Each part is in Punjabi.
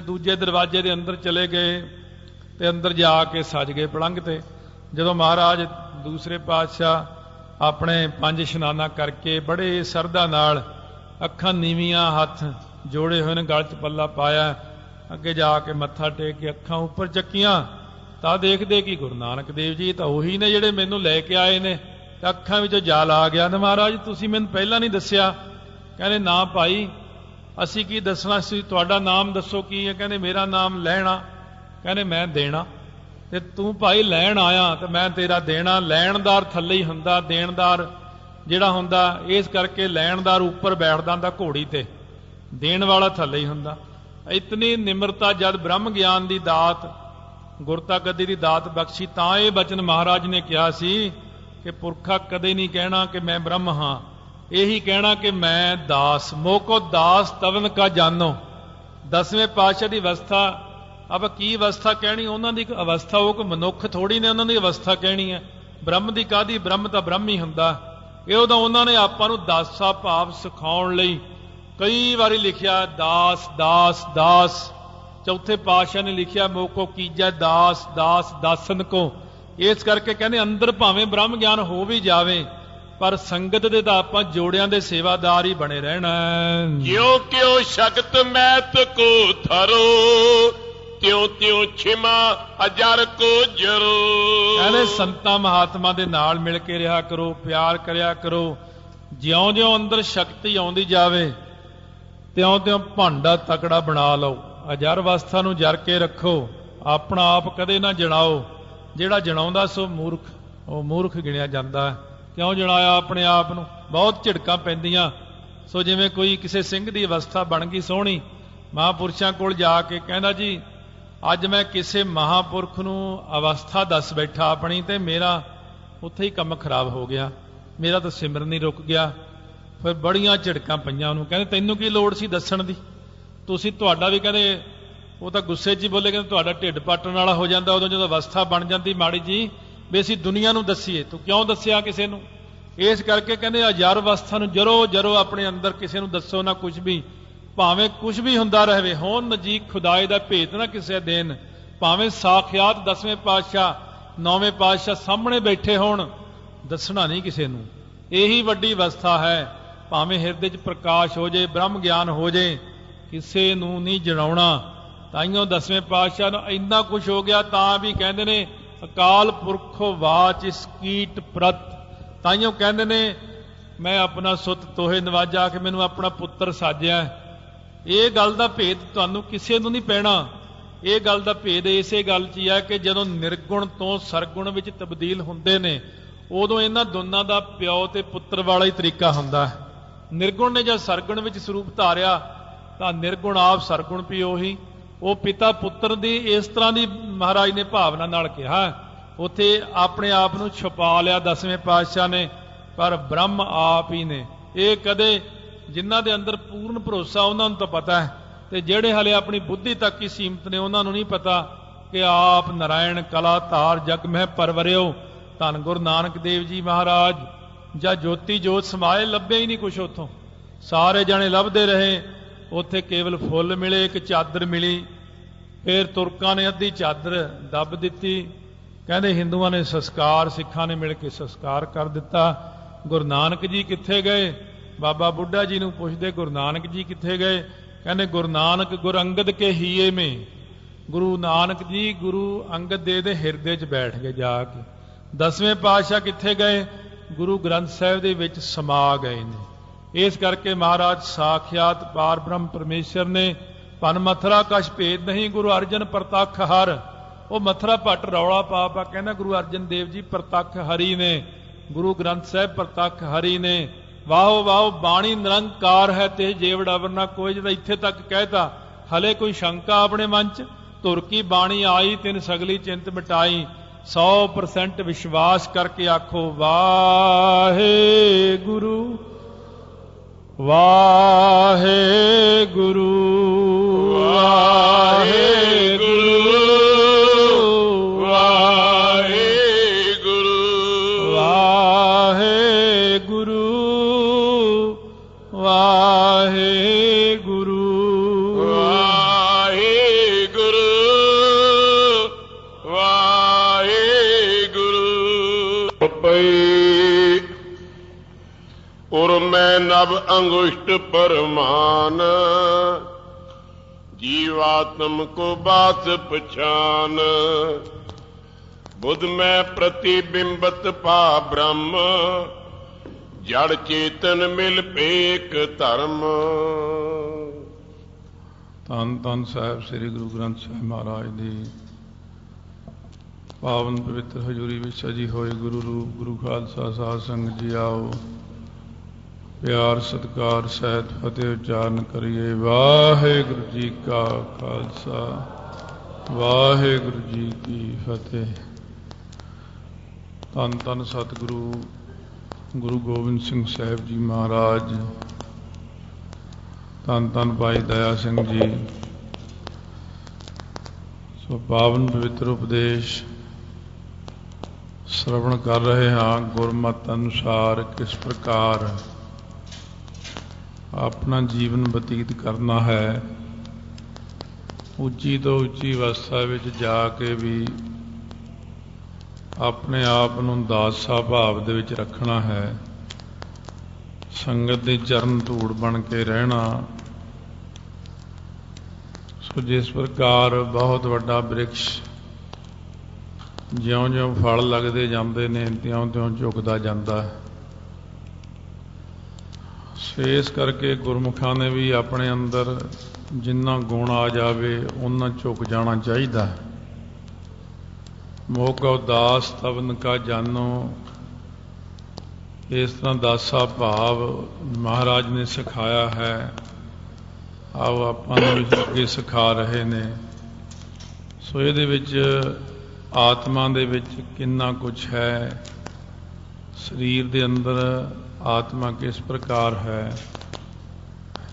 दूजे दरवाजे के अंदर चले गए तो अंदर जाके सज गए पलंग ते। जदों महाराज दूसरे पातशाह अपने 5 इशनाना करके बड़े सरदा नाल अखां नीवियां हथ जोड़े हुए ने, गल च पल्ला पाया, अगे जाके मत्था टेक के अखां उपर चक्कियां तां देखदे कि गुरु नानक देव जी तां उही ने जिहड़े मैनूं लैके आए ने। अखां विचों जाल आ गया, तो महाराज तुसीं मैनूं पहलां नहीं दस्सिया। कहने ना भाई असी की दसना सी, तुहाडा नाम दसो की है। कहने मेरा नाम लैणा। कहने मैं देना, ते तू भाई लैण आया तो मैं तेरा देना। लैणदार थल्ले ही हुंदा, देणदार जिहड़ा हुंदा, इस करके लैणदार उपर बैठदा हुंदा घोड़ी ते, देण वाला थल्ले ही हुंदा। इतनी निमरता जद ब्रह्म ज्ञान की दात, गुरता गद्दी की दात बख्शी, तां ये बचन महाराज ने कहा सी कि पुरखा कदे नहीं कहना कि मैं ब्रह्म हाँ, यही कहना कि मैं दास, मोको दास तवन का जानो। 10वें पातशाह की अवस्था, अब की अवस्था कहनी, उन्होंने एक अवस्था, वो कोई मनुख थोड़ी ने उन्होंने अवस्था कहनी है। ब्रह्म की कादी, ब्रह्म तो ब्रह्म ही हुंदा। ये उदों उन्होंने आपां नूं दासा भाव सिखाउण लई कई वारी लिखिया दास दास दास। चौथे पातशाह ने लिखिया मोको कीजै दास दास दासन को। इस करके कहने अंदर भावें ब्रह्म ज्ञान हो भी जावे, पर संगत दे तां आपां जोड़ियां दे सेवादार ही बने रहना। क्यों क्यों शगत मैत को धरो, त्यों त्यों छिमा अजर को जरो। कहने संतां महात्मा दे नाल मिल के रहा करो, प्यार करया करो। ज्यों ज्यों अंदर शक्ति आउंदी जावे त्यों त्यों भांडा तकड़ा बना लो। अजर अवस्था नूं जर के रखो, अपना आप कदे ना जणाओ। जिहड़ा जणाउंदा सो मूर्ख, वो मूर्ख गिणिया जांदा है। क्यों जणाया अपने आप नूं? बहुत झिड़कां पैंदियां। सो जिवें कोई किसी सिंह की अवस्था बन गई सोहणी, महापुरुषां कोल जाके कहंदा जी अज मैं किसी महापुरख नूं अवस्था दस बैठा अपनी, ते मेरा उत्थे ही काम खराब हो गया, मेरा तो सिमरन ही रुक गया। फिर बड़ियां झिड़कां पईयां ਉਹਨੂੰ, ਕਹਿੰਦੇ ਤੈਨੂੰ ਕੀ ਲੋੜ ਸੀ ਦੱਸਣ ਦੀ, ਤੁਸੀਂ ਤੁਹਾਡਾ ਵੀ ਕਹਿੰਦੇ ਉਹ ਤਾਂ ਗੁੱਸੇ 'ਚ ਹੀ ਬੋਲੇ, ਕਹਿੰਦੇ ਤੁਹਾਡਾ ਢਿੱਡ ਪਾਟਣ ਵਾਲਾ ਹੋ ਜਾਂਦਾ ਉਦੋਂ ਜਦੋਂ ਅਵਸਥਾ ਬਣ ਜਾਂਦੀ ਮਾੜੀ ਜੀ ਵੀ ਅਸੀਂ ਦੁਨੀਆ ਨੂੰ ਦੱਸੀਏ, ਤੂੰ ਕਿਉਂ ਦੱਸਿਆ ਕਿਸੇ ਨੂੰ? ਇਸ ਕਰਕੇ ਕਹਿੰਦੇ ਅਜਰ ਅਵਸਥਾ ਨੂੰ ਜਰੋ ਜਰੋ ਆਪਣੇ ਅੰਦਰ ਕਿਸੇ ਨੂੰ ਦੱਸੋ ਨਾ ਕੁਝ ਵੀ, ਭਾਵੇਂ ਕੁਝ ਵੀ ਹੁੰਦਾ ਰਹੇ, ਹੋਣ ਨਜ਼ੀਕ ਖੁਦਾਏ ਦਾ ਭੇਤ ਨਾ ਕਿਸੇ ਦੇਣ, ਭਾਵੇਂ ਸਾਖਿਆਤ 10ਵੇਂ ਪਾਤਸ਼ਾਹ 9ਵੇਂ ਪਾਤਸ਼ਾਹ ਸਾਹਮਣੇ ਬੈਠੇ ਹੋਣ, ਦੱਸਣਾ ਨਹੀਂ ਕਿਸੇ ਨੂੰ। ਇਹੀ ਵੱਡੀ ਅਵਸਥਾ ਹੈ। ਭਾਵੇਂ ਹਿਰਦੇ 'ਚ ਪ੍ਰਕਾਸ਼ ਹੋ ਜੇ, ਬ੍ਰਹਮ ਗਿਆਨ ਹੋ ਜੇ, ਕਿਸੇ ਨੂੰ ਨਹੀਂ ਜਣਾਉਣਾ। ਤਾਈਓ 10ਵੇਂ ਪਾਤਸ਼ਾਹ ਨੂੰ ਇੰਨਾ ਕੁਝ ਹੋ ਗਿਆ, ਤਾਂ ਵੀ ਕਹਿੰਦੇ ਨੇ ਅਕਾਲ ਪੁਰਖੋ ਵਾਚ ਇਸ ਕੀਟ ਪ੍ਰਤ। ਤਾਈਓ ਕਹਿੰਦੇ ਨੇ ਮੈਂ ਆਪਣਾ ਸੁੱਤ ਤੋਹੇ ਨਵਾਜਾ ਕੇ ਮੈਨੂੰ ਆਪਣਾ ਪੁੱਤਰ ਸਾਜਿਆ। ਇਹ ਗੱਲ ਦਾ ਭੇਦ ਤੁਹਾਨੂੰ ਕਿਸੇ ਨੂੰ ਨਹੀਂ ਪੈਣਾ। ਇਹ ਗੱਲ ਦਾ ਭੇਦ ਇਸੇ ਗੱਲ 'ਚ ਹੀ ਹੈ ਕਿ ਜਦੋਂ ਨਿਰਗੁਣ ਤੋਂ ਸਰਗੁਣ ਵਿੱਚ ਤਬਦੀਲ ਹੁੰਦੇ ਨੇ, ਉਦੋਂ ਇਹਨਾਂ ਦੋਨਾਂ ਦਾ ਪਿਓ ਤੇ ਪੁੱਤਰ ਵਾਲਾ ਹੀ ਤਰੀਕਾ ਹੁੰਦਾ ਹੈ। ਨਿਰਗੁਣ ਨੇ ਜਦ ਸਰਗੁਣ ਵਿੱਚ ਸਰੂਪ ਧਾਰਿਆ ਤਾਂ ਨਿਰਗੁਣ ਆਪ ਸਰਗੁਣ ਵੀ ਉਹੀ, ਉਹ ਪਿਤਾ ਪੁੱਤਰ ਦੀ ਇਸ ਤਰ੍ਹਾਂ ਦੀ ਮਹਾਰਾਜ ਨੇ ਭਾਵਨਾ ਨਾਲ ਕਿਹਾ। ਉੱਥੇ ਆਪਣੇ ਆਪ ਨੂੰ ਛੁਪਾ ਲਿਆ 10ਵੇਂ ਪਾਤਸ਼ਾਹ ਨੇ, ਪਰ ਬ੍ਰਹਮ ਆਪ ਹੀ ਨੇ। ਇਹ ਕਦੇ ਜਿਨ੍ਹਾਂ ਦੇ ਅੰਦਰ ਪੂਰਨ ਭਰੋਸਾ ਉਹਨਾਂ ਨੂੰ ਤਾਂ ਪਤਾ ਹੈ, ਤੇ ਜਿਹੜੇ ਹਲੇ ਆਪਣੀ ਬੁੱਧੀ ਤੱਕ ਹੀ ਸੀਮਤ ਨੇ ਉਹਨਾਂ ਨੂੰ ਨਹੀਂ ਪਤਾ ਕਿ ਆਪ ਨਾਰਾਇਣ ਕਲਾ ਧਾਰ ਜਗ ਮਹਿ ਪਰਵਰਿਓ। ਧੰਨ ਗੁਰੂ ਨਾਨਕ ਦੇਵ ਜੀ ਮਹਾਰਾਜ ਜਾਂ ਜੋਤੀ ਜੋਤ ਸਮਾਏ, ਲੱਭੇ ਹੀ ਨਹੀਂ ਕੁਛ ਉੱਥੋਂ। ਸਾਰੇ ਜਾਣੇ ਲੱਭਦੇ ਰਹੇ, ਉੱਥੇ ਕੇਵਲ ਫੁੱਲ ਮਿਲੇ, ਇੱਕ ਚਾਦਰ ਮਿਲੀ। ਫਿਰ ਤੁਰਕਾਂ ਨੇ ਅੱਧੀ ਚਾਦਰ ਦੱਬ ਦਿੱਤੀ। ਕਹਿੰਦੇ ਹਿੰਦੂਆਂ ਨੇ ਸੰਸਕਾਰ, ਸਿੱਖਾਂ ਨੇ ਮਿਲ ਕੇ ਸੰਸਕਾਰ ਕਰ ਦਿੱਤਾ। ਗੁਰੂ ਨਾਨਕ ਜੀ ਕਿੱਥੇ ਗਏ? ਬਾਬਾ ਬੁੱਢਾ ਜੀ ਨੂੰ ਪੁੱਛਦੇ ਗੁਰੂ ਨਾਨਕ ਜੀ ਕਿੱਥੇ ਗਏ? ਕਹਿੰਦੇ ਗੁਰੂ ਨਾਨਕ ਗੁਰੂ ਅੰਗਦ ਕੇ ਹੀਏ ਮੇ। ਗੁਰੂ ਨਾਨਕ ਜੀ ਗੁਰੂ ਅੰਗਦ ਦੇਵ ਦੇ ਹਿਰਦੇ 'ਚ ਬੈਠ ਗਏ ਜਾ ਕੇ। 10ਵੇਂ ਪਾਤਸ਼ਾਹ ਕਿੱਥੇ ਗਏ? ਗੁਰੂ ਗ੍ਰੰਥ ਸਾਹਿਬ ਦੇ ਵਿੱਚ ਸਮਾ ਗਏ ਨੇ। ਇਸ ਕਰਕੇ ਮਹਾਰਾਜ ਸਾਖਿਆਤ ਪਾਰ ਬ੍ਰਹਮ ਪਰਮੇਸ਼ਰ ਨੇ। ਭਨ ਮਥਰਾ ਕਛ ਭੇਦ ਨਹੀਂ, ਗੁਰੂ ਅਰਜਨ ਪ੍ਰਤੱਖ ਹਰ। ਉਹ ਮਥਰਾ ਭੱਟ ਰੌਲਾ ਪਾ ਪਾ ਕਹਿੰਦਾ ਗੁਰੂ ਅਰਜਨ ਦੇਵ ਜੀ ਪ੍ਰਤੱਖ ਹਰੀ ਨੇ, ਗੁਰੂ ਗ੍ਰੰਥ ਸਾਹਿਬ ਪ੍ਰਤੱਖ ਹਰੀ ਨੇ। ਵਾਹੋ ਵਾਹੋ ਬਾਣੀ ਨਿਰੰਕਾਰ ਹੈ ਤੇ ਜੇਵੜ ਅਵਰ ਨਾ ਕੋਈ। ਜਿਹੜਾ ਇੱਥੇ ਤੱਕ ਕਹਿਤਾ, ਹਲੇ ਕੋਈ ਸ਼ੰਕਾ ਆਪਣੇ ਮਨ 'ਚ? ਧੁਰ ਕੀ ਬਾਣੀ ਆਈ ਤਿਨ ਸਗਲੀ ਚਿੰਤ ਮਿਟਾਈ। 100% ਵਿਸ਼ਵਾਸ ਕਰਕੇ ਆਖੋ ਵਾਹਿਗੁਰੂ ਵਾਹਿਗੁਰੂ ਵਾਹਿਗੁਰੂ ਵਾਹਿਗੁਰੂ ਵਾਹਿਗੁਰੂ ਵਾਹਿਗੁਰੂ ਵਾਹਿਗੁਰੂ ਵਾਹਿਗੁਰੂ रब अंगुष्ट परमान, जीवात्म को बात पछान। बुध में प्रतिबिंबत पा ब्रह्म, जड़ चेतन मिल पेक धर्म। ਧੰਨ ਧੰਨ ਸਾਹਿਬ ਸ੍ਰੀ ਗੁਰੂ ਗ੍ਰੰਥ ਸਾਹਿਬ ਮਹਾਰਾਜ ਦੀ ਪਾਵਨ ਪਵਿੱਤਰ ਹਜ਼ੂਰੀ ਵਿੱਚ ਸਜੀ ਹੋਏ ਗੁਰੂ ਰੂਪ ਗੁਰੂ ਖਾਲਸਾ ਸਾਧ ਸੰਗਤ ਜੀ ਆਓ, ਪਿਆਰ ਸਤਿਕਾਰ ਸਹਿਤ ਫਤਿਹ ਉਚਾਰਨ ਕਰੀਏ। ਵਾਹਿਗੁਰੂ ਜੀ ਕਾ ਖਾਲਸਾ, ਵਾਹਿਗੁਰੂ ਜੀ ਕੀ ਫਤਿਹ। ਧੰਨ ਧੰਨ ਸਤਿਗੁਰੂ ਗੁਰੂ ਗੋਬਿੰਦ ਸਿੰਘ ਸਾਹਿਬ ਜੀ ਮਹਾਰਾਜ, ਧੰਨ ਧੰਨ ਭਾਈ ਦਇਆ ਸਿੰਘ ਜੀ। ਸੋ ਪਾਵਨ ਪਵਿੱਤਰ ਉਪਦੇਸ਼ ਸ਼ਰਵਣ ਕਰ ਰਹੇ ਹਾਂ। ਗੁਰਮਤਿ ਅਨੁਸਾਰ ਕਿਸ ਪ੍ਰਕਾਰ ਆਪਣਾ ਜੀਵਨ ਬਤੀਤ ਕਰਨਾ ਹੈ, ਉੱਚੀ ਤੋਂ ਉੱਚੀ ਅਵਸਥਾ ਵਿੱਚ ਜਾ ਕੇ ਵੀ ਆਪਣੇ ਆਪ ਨੂੰ ਦਾਸਾ ਭਾਵ ਦੇ ਵਿੱਚ ਰੱਖਣਾ ਹੈ, ਸੰਗਤ ਦੇ ਚਰਨ ਧੂੜ ਬਣ ਕੇ ਰਹਿਣਾ। ਸੋ ਜਿਸ ਪ੍ਰਕਾਰ ਬਹੁਤ ਵੱਡਾ ਬ੍ਰਿਕਸ਼ ਜਿਉਂ-ਜਿਉਂ ਫਲ ਲੱਗਦੇ ਜਾਂਦੇ ਨੇ, ਤਿਉਂ-ਤਿਉਂ ਝੁਕਦਾ ਜਾਂਦਾ ਹੈ। ਸੋ ਇਸ ਕਰਕੇ ਗੁਰਮੁਖਾਂ ਨੇ ਵੀ ਆਪਣੇ ਅੰਦਰ ਜਿੰਨਾ ਗੁਣ ਆ ਜਾਵੇ ਓਨਾ ਝੁਕ ਜਾਣਾ ਚਾਹੀਦਾ ਹੈ। ਮੋਹ ਕਉ ਦਾਸ ਤਵਨ ਕਾ ਜਾਨੋ, ਇਸ ਤਰ੍ਹਾਂ ਦਾਸਾ ਭਾਵ ਮਹਾਰਾਜ ਨੇ ਸਿਖਾਇਆ ਹੈ। ਆਓ ਆਪਾਂ ਨੂੰ ਵੀ ਅੱਗੇ ਸਿਖਾ ਰਹੇ ਨੇ। ਸੋ ਇਹਦੇ ਵਿੱਚ ਆਤਮਾ ਦੇ ਵਿੱਚ ਕਿੰਨਾ ਕੁਛ ਹੈ, ਸਰੀਰ ਦੇ ਅੰਦਰ ਆਤਮਾ ਕਿਸ ਪ੍ਰਕਾਰ ਹੈ,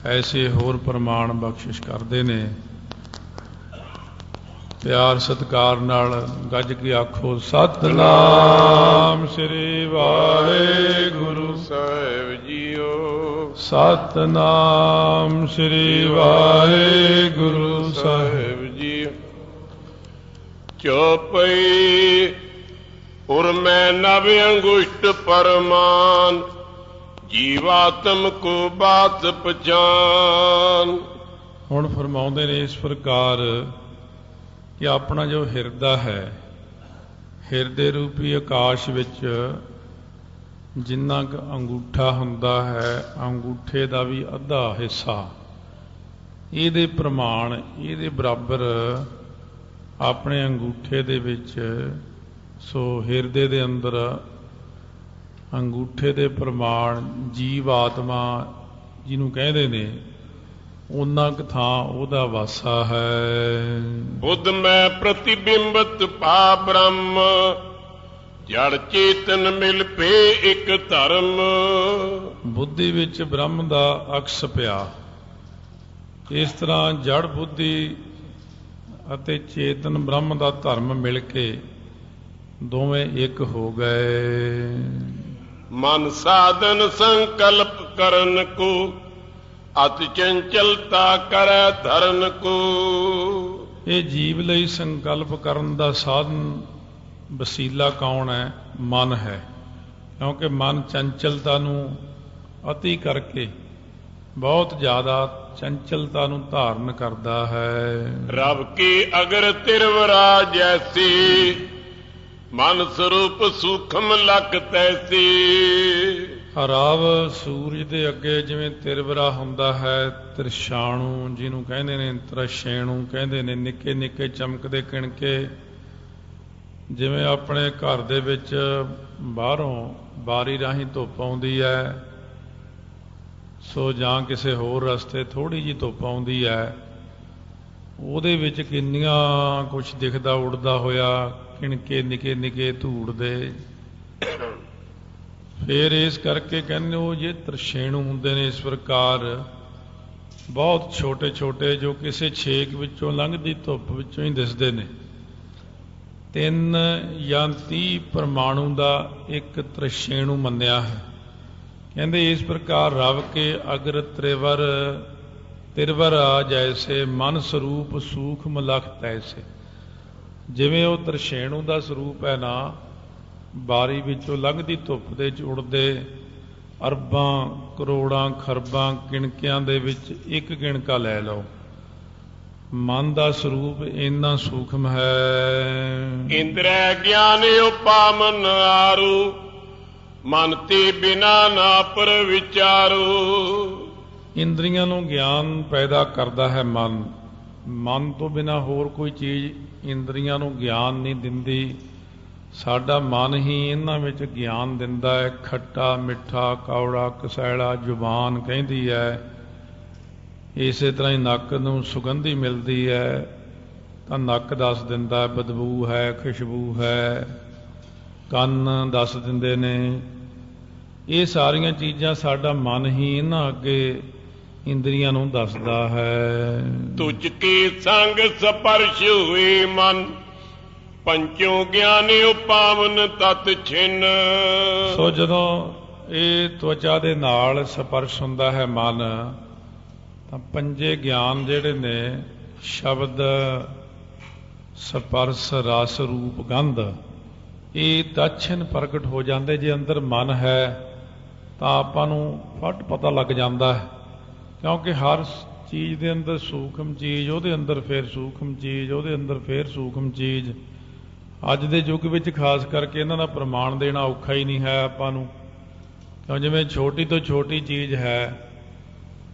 ਐਸੇ ਹੋਰ ਪ੍ਰਮਾਣ ਬਖਸ਼ਿਸ਼ ਕਰਦੇ ਨੇ। ਪਿਆਰ ਸਤਿਕਾਰ ਨਾਲ ਗੱਜ ਕੇ ਆਖੋ ਸਤਿਨਾਮ ਸ੍ਰੀ ਵਾਹਿਗੁਰੂ ਸਾਹਿਬ ਜੀਓ। ਸਤਿਨਾਮ ਸ੍ਰੀ ਵਾਹਿਗੁਰੂ ਸਾਹਿਬ ਜੀ। ਚੌਪਈ ਉਰ ਮੈਂ ਨਵ ਅੰਗੁਸ਼ਟ ਪਰਮਾਨ, ਜੀਵਾਤਮ ਕੋ ਬਾਤ ਪਛਾਨ। ਹੁਣ ਫਰਮਾਉਂਦੇ ਨੇ ਇਸ ਪ੍ਰਕਾਰ ਕਿ ਆਪਣਾ ਜੋ ਹਿਰਦਾ ਹੈ, ਹਿਰਦੇ ਰੂਪੀ ਆਕਾਸ਼ ਵਿੱਚ ਜਿੰਨਾ ਕੁ ਅੰਗੂਠਾ ਹੁੰਦਾ ਹੈ, ਅੰਗੂਠੇ ਦਾ ਵੀ ਅੱਧਾ ਹਿੱਸਾ ਇਹਦੇ ਪ੍ਰਮਾਣ, ਇਹਦੇ ਬਰਾਬਰ ਆਪਣੇ ਅੰਗੂਠੇ ਦੇ ਵਿੱਚ। ਸੋ ਹਿਰਦੇ ਦੇ ਅੰਦਰ ਅੰਗੂਠੇ ਦੇ ਪ੍ਰਮਾਣ ਜੀਵ ਆਤਮਾ ਜਿਹਨੂੰ ਕਹਿੰਦੇ ਨੇ, ਉਹਨਾਂ ਕੁ ਥਾਂ ਉਹਦਾ ਵਾਸਾ ਹੈ। ਬੁੱਧ ਮੈਂ ਪ੍ਰਤੀਬਿੰਬਤ ਪਾ ਬ੍ਰਹਮ, ਜੜ ਚੇਤਨ ਮਿਲ ਪੇ ਇੱਕ ਧਰਮ। ਬੁੱਧੀ ਵਿੱਚ ਬ੍ਰਹਮ ਦਾ ਅਕਸ ਪਿਆ। ਇਸ ਤਰ੍ਹਾਂ ਜੜ ਬੁੱਧੀ ਅਤੇ ਚੇਤਨ ਬ੍ਰਹਮ ਦਾ ਧਰਮ ਮਿਲ ਕੇ ਦੋਵੇਂ ਇੱਕ ਹੋ ਗਏ। ਮਨ ਸਾਧਨ ਸੰਕਲਪ ਕਰਨ ਕੋ, ਅਤਿ ਚੰਚਲਤਾ ਕਰੈ ਧਰਨ ਕੋ। ਇਹ ਜੀਵ ਲਈ ਸੰਕਲਪ ਕਰਨ ਦਾ ਸਾਧਨ ਵਸੀਲਾ ਕੌਣ ਹੈ? ਮਨ ਹੈ। ਕਿਉਂਕਿ ਮਨ ਚੰਚਲਤਾ ਨੂੰ ਅਤੀ ਕਰਕੇ ਬਹੁਤ ਜ਼ਿਆਦਾ ਚੰਚਲਤਾ ਨੂੰ ਧਾਰਨ ਕਰਦਾ ਹੈ। ਰਬ ਕੀ ਅਗਰ ਤਿਰਵਰਾ ਜੈਸੀ, ਮਨ ਸਰੂਪ ਸੂਖਮ ਲਖ ਤੈਸੀ। ਰਬ ਸੂਰਜ ਦੇ ਅੱਗੇ ਜਿਵੇਂ ਤਿਰਵਰਾ ਹੁੰਦਾ ਹੈ, ਤ੍ਰਿਸ਼ਾਣੂ ਜਿਹਨੂੰ ਕਹਿੰਦੇ ਨੇ, ਤ੍ਰਿਸ਼ੇਣੂ ਕਹਿੰਦੇ ਨੇ, ਨਿੱਕੇ ਨਿੱਕੇ ਚਮਕਦੇ ਕਿਣਕੇ। ਜਿਵੇਂ ਆਪਣੇ ਘਰ ਦੇ ਵਿੱਚ ਬਾਹਰੋਂ ਬਾਰੀ ਰਾਹੀਂ ਧੁੱਪ ਆਉਂਦੀ ਹੈ, ਸੋ ਜਾਂ ਕਿਸੇ ਹੋਰ ਰਸਤੇ ਥੋੜ੍ਹੀ ਜਿਹੀ ਧੁੱਪ ਆਉਂਦੀ ਹੈ, ਉਹਦੇ ਵਿੱਚ ਕਿੰਨੀਆਂ ਕੁਛ ਦਿਖਦਾ ਉੜਦਾ ਹੋਇਆ, ਕਿਣਕੇ ਨਿੱਕੇ ਨਿੱਕੇ ਧੂੜ ਦੇ। ਫਿਰ ਇਸ ਕਰਕੇ ਕਹਿੰਦੇ ਉਹ ਜੇ ਤ੍ਰਿਸ਼ੇਣੂ ਹੁੰਦੇ ਨੇ ਇਸ ਪ੍ਰਕਾਰ, ਬਹੁਤ ਛੋਟੇ ਛੋਟੇ, ਜੋ ਕਿਸੇ ਛੇਕ ਵਿੱਚੋਂ ਲੰਘਦੀ ਧੁੱਪ ਵਿੱਚੋਂ ਹੀ ਦਿਸਦੇ ਨੇ। 3 ਜਾਂ 30 ਪਰਮਾਣੂ ਦਾ ਇੱਕ ਤ੍ਰਿਸ਼ੇਣੂ ਮੰਨਿਆ ਹੈ। ਕਹਿੰਦੇ ਇਸ ਪ੍ਰਕਾਰ ਰਵ ਕੇ ਅਗਰ ਤਿਰਵਰ ਆ ਜੈਸੇ, ਮਨ ਸਰੂਪ ਸੂਖਮ ਲਖ ਤੈਸੇ। ਜਿਵੇਂ ਉਹ ਤ੍ਰਿਸ਼ੇਣੂ ਦਾ ਸਰੂਪ ਹੈ ਨਾ, ਬਾਰੀ ਵਿੱਚੋਂ ਲੰਘਦੀ ਧੁੱਪ ਦੇ ਚ ਉੜਦੇ ਅਰਬਾਂ ਕਰੋੜਾਂ ਖਰਬਾਂ ਕਿਣਕਿਆਂ ਦੇ ਵਿੱਚ ਇੱਕ ਕਿਣਕਾ ਲੈ ਲਓ। ਮਨ ਦਾ ਸਰੂਪ ਇੰਨਾ ਸੂਖਮ ਹੈ। ਇੰਦਰੈ ਗਿਆਨ ਉਪਾਮਨ ਆਰੂ, ਮਨ ਤੇ ਬਿਨਾ ਨਾ ਪਰ ਵਿਚਾਰੂ। ਇੰਦਰੀਆਂ ਨੂੰ ਗਿਆਨ ਪੈਦਾ ਕਰਦਾ ਹੈ ਮਨ। ਮਨ ਤੋਂ ਬਿਨਾ ਹੋਰ ਕੋਈ ਚੀਜ਼ ਇੰਦਰੀਆਂ ਨੂੰ ਗਿਆਨ ਨਹੀਂ ਦਿੰਦੀ। ਸਾਡਾ ਮਨ ਹੀ ਇਹਨਾਂ ਵਿੱਚ ਗਿਆਨ ਦਿੰਦਾ ਹੈ। ਖੱਟਾ ਮਿੱਠਾ ਕੌੜਾ ਕਸੈਲਾ ਜ਼ੁਬਾਨ ਕਹਿੰਦੀ ਹੈ। ਇਸੇ ਤਰ੍ਹਾਂ ਹੀ ਨੱਕ ਨੂੰ ਸੁਗੰਧੀ ਮਿਲਦੀ ਹੈ ਤਾਂ ਨੱਕ ਦੱਸ ਦਿੰਦਾ ਬਦਬੂ ਹੈ ਖੁਸ਼ਬੂ ਹੈ। ਕੰਨ ਦੱਸ ਦਿੰਦੇ ਨੇ। ਇਹ ਸਾਰੀਆਂ ਚੀਜ਼ਾਂ ਸਾਡਾ ਮਨ ਹੀ ਇਹਨਾਂ ਅੱਗੇ ਇੰਦਰੀਆਂ ਨੂੰ ਦੱਸਦਾ ਹੈ। ਤੁਝ ਕੇ ਸੰਗ ਸਪਰਸ਼ ਹੋਏ ਮਨ, ਪੰਚੋ ਗਿਆਨ ਉਪਾਵਨ ਤਤ ਛਿਨ। ਸੋ ਜਦੋਂ ਇਹ ਤਵਚਾ ਦੇ ਨਾਲ ਸਪਰਸ਼ ਹੁੰਦਾ ਹੈ ਮਨ, ਤਾਂ ਪੰਜੇ ਗਿਆਨ ਜਿਹੜੇ ਨੇ ਸ਼ਬਦ ਸਪਰਸ਼ ਰਸ ਰੂਪ ਗੰਧ ਇਹ ਤਛਿਨ ਪ੍ਰਗਟ ਹੋ ਜਾਂਦੇ। ਜੇ ਅੰਦਰ ਮਨ ਹੈ ਤਾਂ ਆਪਾਂ ਨੂੰ ਫਟ ਪਤਾ ਲੱਗ ਜਾਂਦਾ ਹੈ, ਕਿਉਂਕਿ ਹਰ ਚੀਜ਼ ਦੇ ਅੰਦਰ ਸੂਖਮ ਚੀਜ਼, ਉਹਦੇ ਅੰਦਰ ਫਿਰ ਸੂਖਮ ਚੀਜ਼, ਉਹਦੇ ਅੰਦਰ ਫਿਰ ਸੂਖਮ ਚੀਜ਼। ਅੱਜ ਦੇ ਯੁੱਗ ਵਿੱਚ ਖਾਸ ਕਰਕੇ ਇਹਨਾਂ ਦਾ ਪ੍ਰਮਾਣ ਦੇਣਾ ਔਖਾ ਹੀ ਨਹੀਂ ਹੈ ਆਪਾਂ ਨੂੰ, ਕਿਉਂ ਜਿਵੇਂ ਛੋਟੀ ਤੋਂ ਛੋਟੀ ਚੀਜ਼ ਹੈ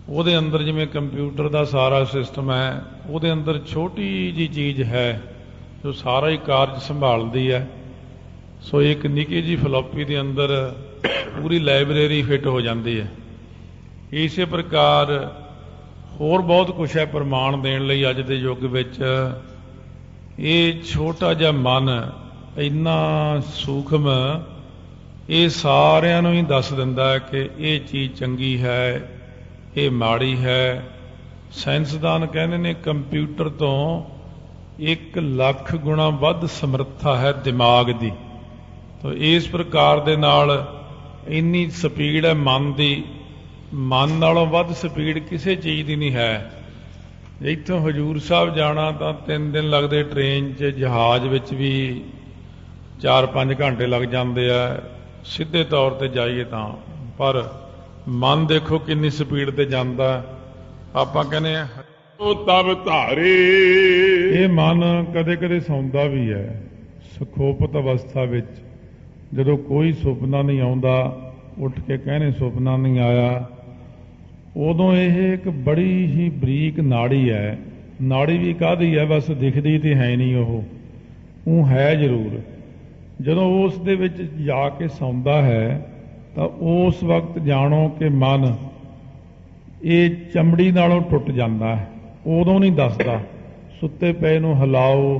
ਉਹਦੇ ਅੰਦਰ, ਜਿਵੇਂ ਕੰਪਿਊਟਰ ਦਾ ਸਾਰਾ ਸਿਸਟਮ ਹੈ ਉਹਦੇ ਅੰਦਰ ਛੋਟੀ ਜੀ ਚੀਜ਼ ਹੈ ਜੋ ਸਾਰਾ ਹੀ ਕਾਰਜ ਸੰਭਾਲਦੀ ਹੈ। ਸੋ ਇੱਕ ਨਿੱਕੀ ਜੀ ਫਲੋਪੀ ਦੇ ਅੰਦਰ ਪੂਰੀ ਲਾਇਬ੍ਰੇਰੀ ਫਿੱਟ ਹੋ ਜਾਂਦੀ ਹੈ। ਇਸੇ ਪ੍ਰਕਾਰ ਹੋਰ ਬਹੁਤ ਕੁਛ ਹੈ ਪ੍ਰਮਾਣ ਦੇਣ ਲਈ ਅੱਜ ਦੇ ਯੁੱਗ ਵਿੱਚ। ਇਹ ਛੋਟਾ ਜਿਹਾ ਮਨ ਇੰਨਾ ਸੂਖਮ, ਇਹ ਸਾਰਿਆਂ ਨੂੰ ਹੀ ਦੱਸ ਦਿੰਦਾ ਹੈ ਕਿ ਇਹ ਚੀਜ਼ ਚੰਗੀ ਹੈ, ਇਹ ਮਾੜੀ ਹੈ। ਸਾਇੰਸਦਾਨ ਕਹਿੰਦੇ ਨੇ ਕੰਪਿਊਟਰ ਤੋਂ 1 ਲੱਖ ਗੁਣਾ ਵੱਧ ਸਮਰੱਥਾ ਹੈ ਦਿਮਾਗ ਦੀ। ਤਾਂ ਇਸ ਪ੍ਰਕਾਰ ਦੇ ਨਾਲ ਇੰਨੀ ਸਪੀਡ ਹੈ ਮਨ ਦੀ, ਮਨ ਨਾਲੋਂ ਵੱਧ ਸਪੀਡ ਕਿਸੇ ਚੀਜ਼ ਦੀ ਨਹੀਂ ਹੈ। ਇੱਥੋਂ ਹਜੂਰ ਸਾਹਿਬ ਜਾਣਾ ਤਾਂ 3 ਦਿਨ ਲੱਗਦੇ, ਟ੍ਰੇਨ 'ਚ ਜਹਾਜ਼ ਵਿੱਚ ਵੀ 4-5 ਘੰਟੇ ਲੱਗ ਜਾਂਦੇ ਆ ਸਿੱਧੇ ਤੌਰ ਤੇ ਜਾਈਏ ਤਾਂ। ਪਰ ਮਨ ਦੇਖੋ ਕਿੰਨੀ ਸਪੀਡ ਤੇ ਜਾਂਦਾ। ਆਪਾਂ ਕਹਿੰਦੇ ਆ ਤਬ ਧਾਰੇ। ਇਹ ਮਨ ਕਦੇ ਕਦੇ ਸੌਂਦਾ ਵੀ ਹੈ ਸੁਖੋਪਤ ਅਵਸਥਾ ਵਿੱਚ। ਜਦੋਂ ਕੋਈ ਸੁਪਨਾ ਨਹੀਂ ਆਉਂਦਾ, ਉੱਠ ਕੇ ਕਹਿੰਦੇ ਸੁਪਨਾ ਨਹੀਂ ਆਇਆ, ਉਦੋਂ ਇਹ ਇੱਕ ਬੜੀ ਹੀ ਬਰੀਕ ਨਾੜੀ ਹੈ। ਨਾੜੀ ਵੀ ਕਾਹਦੀ ਹੈ, ਬਸ ਦਿਖਦੀ ਤੇ ਹੈ ਨਹੀਂ, ਉਹ ਹੈ ਜ਼ਰੂਰ। ਜਦੋਂ ਉਸ ਦੇ ਵਿੱਚ ਜਾ ਕੇ ਸੌਂਦਾ ਹੈ ਤਾਂ ਉਸ ਵਕਤ ਜਾਣੋ ਕਿ ਮਨ ਇਹ ਚਮੜੀ ਨਾਲੋਂ ਟੁੱਟ ਜਾਂਦਾ ਹੈ। ਉਦੋਂ ਨਹੀਂ ਦੱਸਦਾ। ਸੁੱਤੇ ਪਏ ਨੂੰ ਹਿਲਾਓ,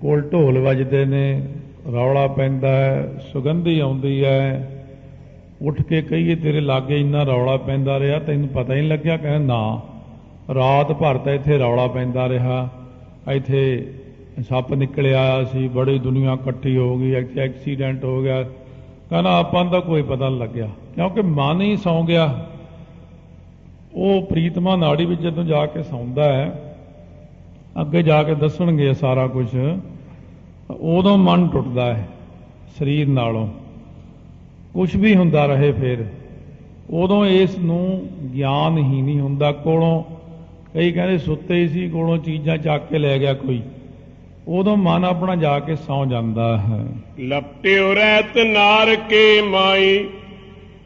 ਕੋਲ ਢੋਲ ਵੱਜਦੇ ਨੇ, ਰੌਲਾ ਪੈਂਦਾ ਹੈ, ਸੁਗੰਧੀ ਆਉਂਦੀ ਹੈ, ਉੱਠ ਕੇ ਕਹੀਏ ਤੇਰੇ ਲਾਗੇ ਇੰਨਾ ਰੌਲਾ ਪੈਂਦਾ ਰਿਹਾ ਤੈਨੂੰ ਪਤਾ ਹੀ ਨਹੀਂ ਲੱਗਿਆ? ਕਹਿੰਦਾ ਨਾ, ਰਾਤ ਭਰ ਤਾਂ ਇੱਥੇ ਰੌਲਾ ਪੈਂਦਾ ਰਿਹਾ, ਇੱਥੇ ਸੱਪ ਨਿਕਲਿਆ ਆਇਆ ਸੀ, ਬੜੀ ਦੁਨੀਆ ਇਕੱਠੀ ਹੋ ਗਈ, ਇੱਥੇ ਐਕਸੀਡੈਂਟ ਹੋ ਗਿਆ। ਕਹਿੰਦਾ ਆਪਾਂ ਨੂੰ ਤਾਂ ਕੋਈ ਪਤਾ ਨਹੀਂ ਲੱਗਿਆ, ਕਿਉਂਕਿ ਮਨ ਹੀ ਸੌਂ ਗਿਆ। ਉਹ ਪ੍ਰੀਤਮਾ ਨਾੜੀ ਵਿੱਚ ਜਦੋਂ ਜਾ ਕੇ ਸੌਂਦਾ ਹੈ, ਅੱਗੇ ਜਾ ਕੇ ਦੱਸਣਗੇ ਸਾਰਾ ਕੁਝ, ਉਦੋਂ ਮਨ ਟੁੱਟਦਾ ਹੈ ਸਰੀਰ ਨਾਲੋਂ। ਕੁਛ ਵੀ ਹੁੰਦਾ ਰਹੇ ਫਿਰ ਉਦੋਂ ਇਸ ਨੂੰ ਗਿਆਨ ਹੀ ਨਹੀਂ ਹੁੰਦਾ। ਕੋਲੋਂ ਕਈ ਕਹਿੰਦੇ ਸੁੱਤੇ ਹੀ ਸੀ, ਕੋਲੋਂ ਚੀਜ਼ਾਂ ਚੱਕ ਕੇ ਲੈ ਗਿਆ ਕੋਈ, ਉਦੋਂ ਮਨ ਆਪਣਾ ਜਾ ਕੇ ਸੌਂ ਜਾਂਦਾ ਹੈ। ਲਪਟਿਓ ਰਹਿਤ ਨਾਰ ਕੇ ਮਾਈ,